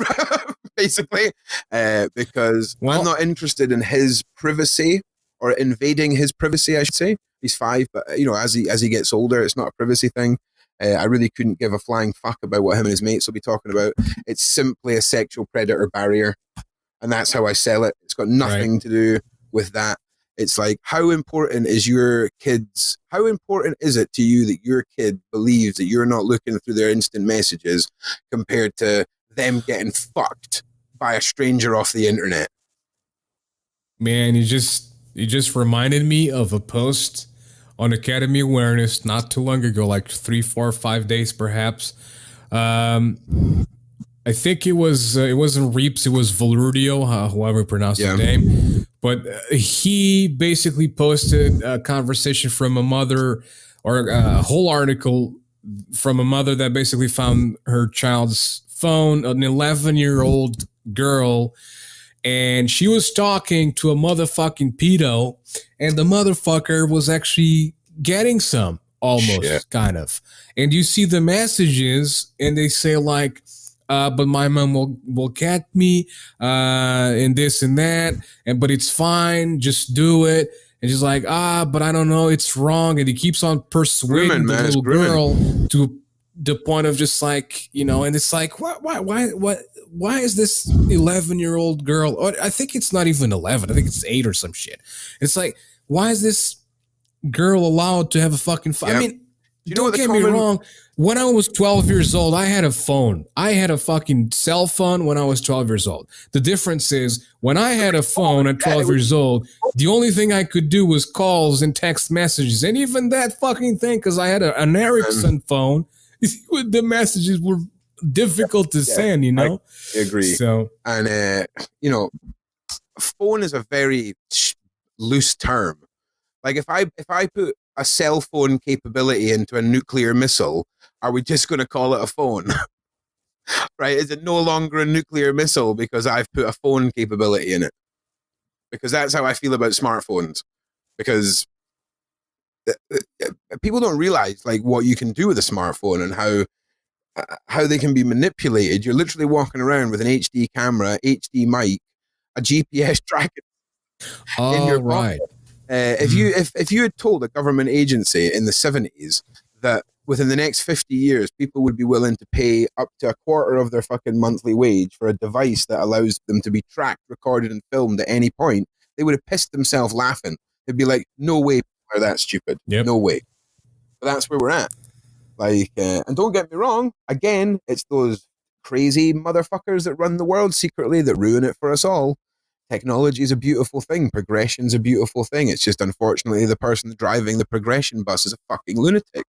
basically. Because I'm not interested in his privacy, or invading his privacy, I should say. He's 5, but as he gets older, it's not a privacy thing. I really couldn't give a flying fuck about what him and his mates will be talking about. It's simply a sexual predator barrier. And that's how I sell it. It's got nothing to do with that. It's like, how important is it to you that your kid believes that you're not looking through their instant messages compared to them getting fucked by a stranger off the internet? Man, you just reminded me of a post on Academy Awareness not too long ago, like 3, 4, 5 days perhaps. I think it wasn't Reeps, it was Valurio, however you pronounce his name. But he basically posted a conversation from a mother, or a whole article from a mother that basically found her child's phone, an 11-year-old girl, and she was talking to a motherfucking pedo, and the motherfucker was actually getting some, almost, kind of. And you see the messages, and they say like, but my mom will get me, and this and that, but it's fine, just do it. And she's like, but I don't know, it's wrong. And he keeps on persuading the little girl to the point of just like, and it's like, why is this 11-year-old girl, or I think it's not even 11, I think it's 8 or some shit. It's like, why is this girl allowed to have a fucking phone? I mean, don't get me wrong. When I was 12 years old, I had a phone. I had a fucking cell phone when I was 12 years old. The difference is, when I had a phone at 12 years old, the only thing I could do was calls and text messages. And even that fucking thing, because I had an Ericsson phone, the messages were difficult to send, I agree. So, and, phone is a very loose term. Like, if I put a cell phone capability into a nuclear missile, are we just going to call it a phone? Right? Is it no longer a nuclear missile because I've put a phone capability in it? Because that's how I feel about smartphones. Because people don't realize like what you can do with a smartphone and how they can be manipulated. You're literally walking around with an HD camera, HD mic, a GPS tracker in your pocket. If you had told a government agency in the 70s that within the next 50 years, people would be willing to pay up to a quarter of their fucking monthly wage for a device that allows them to be tracked, recorded, and filmed at any point, they would have pissed themselves laughing. They'd be like, no way, are that stupid. No way. But that's where we're at. Like, and don't get me wrong, again, it's those crazy motherfuckers that run the world secretly that ruin it for us all. Technology is a beautiful thing. Progression's a beautiful thing. It's just unfortunately the person driving the progression bus is a fucking lunatic.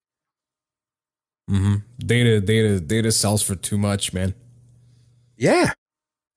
Mm-hmm. Data sells for too much, man. Yeah,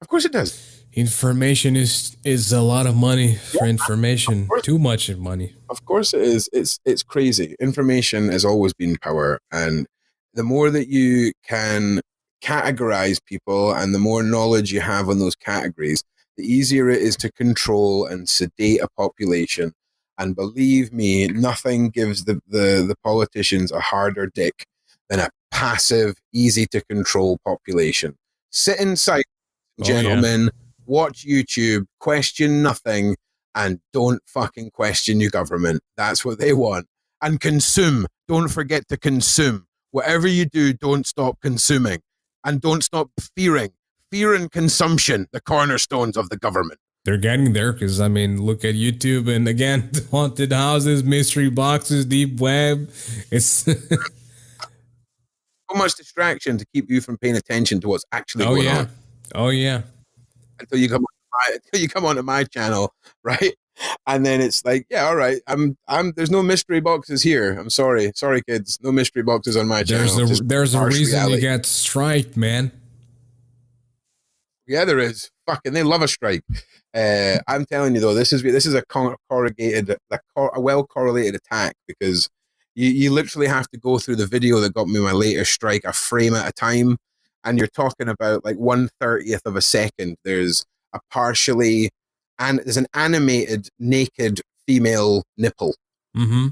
of course it does. Information is a lot of money for information. Too much money. Of course it is. It's crazy. Information has always been power, and the more that you can categorize people and the more knowledge you have on those categories, the easier it is to control and sedate a population. And believe me, nothing gives the politicians a harder dick than a passive, easy to control population. Sit inside, gentlemen, watch YouTube, question nothing, and don't fucking question your government. That's what they want. And consume. Don't forget to consume. Whatever you do, don't stop consuming. And don't stop fearing. Fear and consumption, the cornerstones of the government. They're getting there because, I mean, look at YouTube and again, haunted houses, mystery boxes, deep web. It's so much distraction to keep you from paying attention to what's actually going on. Oh, yeah. Until you come onto my channel, right? And then it's like, yeah, all right. There's no mystery boxes here. I'm sorry, kids. No mystery boxes on my channel. There's a reason reality. You get striked, man. Yeah, there is. Fucking, they love a strike. I'm telling you though, this is a well correlated attack because you literally have to go through the video that got me my latest strike a frame at a time, and you're talking about like 1/30th of a second. There's there's an animated naked female nipple. Mm-hmm.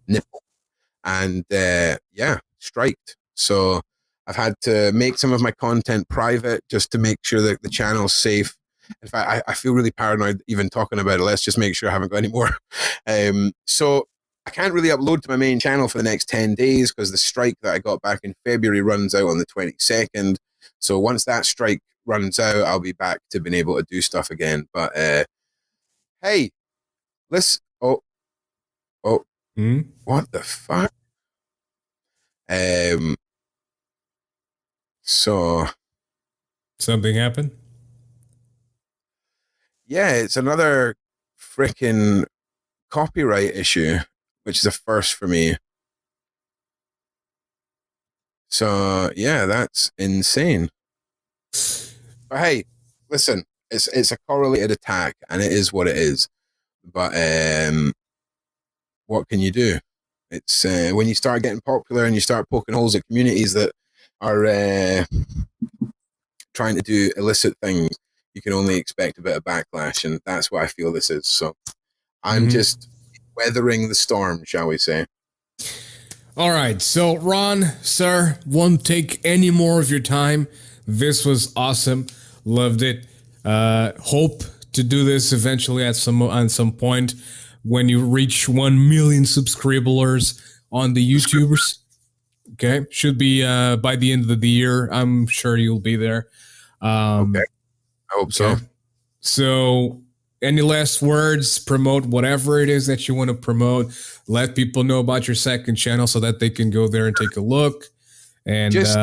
Nipple. And striked. So I've had to make some of my content private just to make sure that the channel's safe. In fact, I feel really paranoid even talking about it. Let's just make sure I haven't got any more. So I can't really upload to my main channel for the next 10 days because the strike that I got back in February runs out on the 22nd. So once that strike runs out, I'll be back to being able to do stuff again. But hey, let's what the fuck? So something happened? Yeah, it's another freaking copyright issue, which is a first for me. So yeah, that's insane. But hey, listen, it's a correlated attack, and it is what it is. But what can you do? It's when you start getting popular and you start poking holes at communities that are trying to do illicit things, you can only expect a bit of backlash, and that's what I feel this is. So I'm just weathering the storm, shall we say. All right, so Ron, sir, won't take any more of your time. This was awesome. Loved it. Hope to do this eventually at some point when you reach 1 million subscribers on the YouTubers. Okay, should be by the end of the year. I'm sure you'll be there. Okay, I hope so. So, any last words? Promote whatever it is that you want to promote. Let people know about your second channel so that they can go there and take a look. And just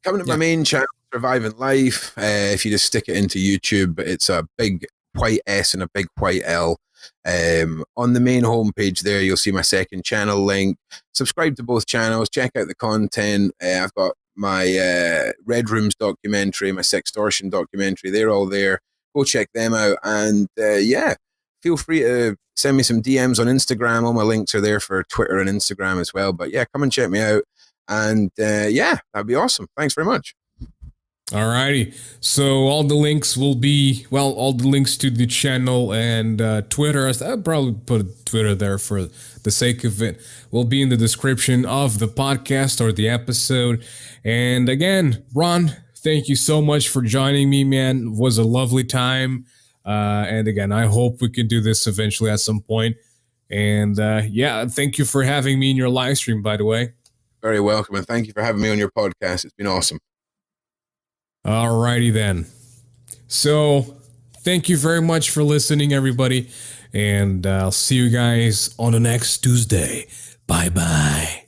coming to my main channel, Surviving Life. If you just stick it into YouTube, it's a big white S and a big white L. On the main homepage there, you'll see my second channel link. Subscribe to both channels. Check out the content. I've got my Red Rooms documentary, my Sextortion documentary. They're all there. Go check them out. And feel free to send me some DMs on Instagram. All my links are there for Twitter and Instagram as well. But yeah, come and check me out. And that'd be awesome. Thanks very much. Alrighty, so all the links will be, all the links to the channel and Twitter, I'll probably put Twitter there for the sake of it, will be in the description of the podcast or the episode. And again, Ron, thank you so much for joining me, man. It was a lovely time. And again, I hope we can do this eventually at some point. And thank you for having me in your live stream, by the way. Very welcome, and thank you for having me on your podcast. It's been awesome. Alrighty then. So, thank you very much for listening, everybody. And I'll see you guys on the next Tuesday. Bye-bye.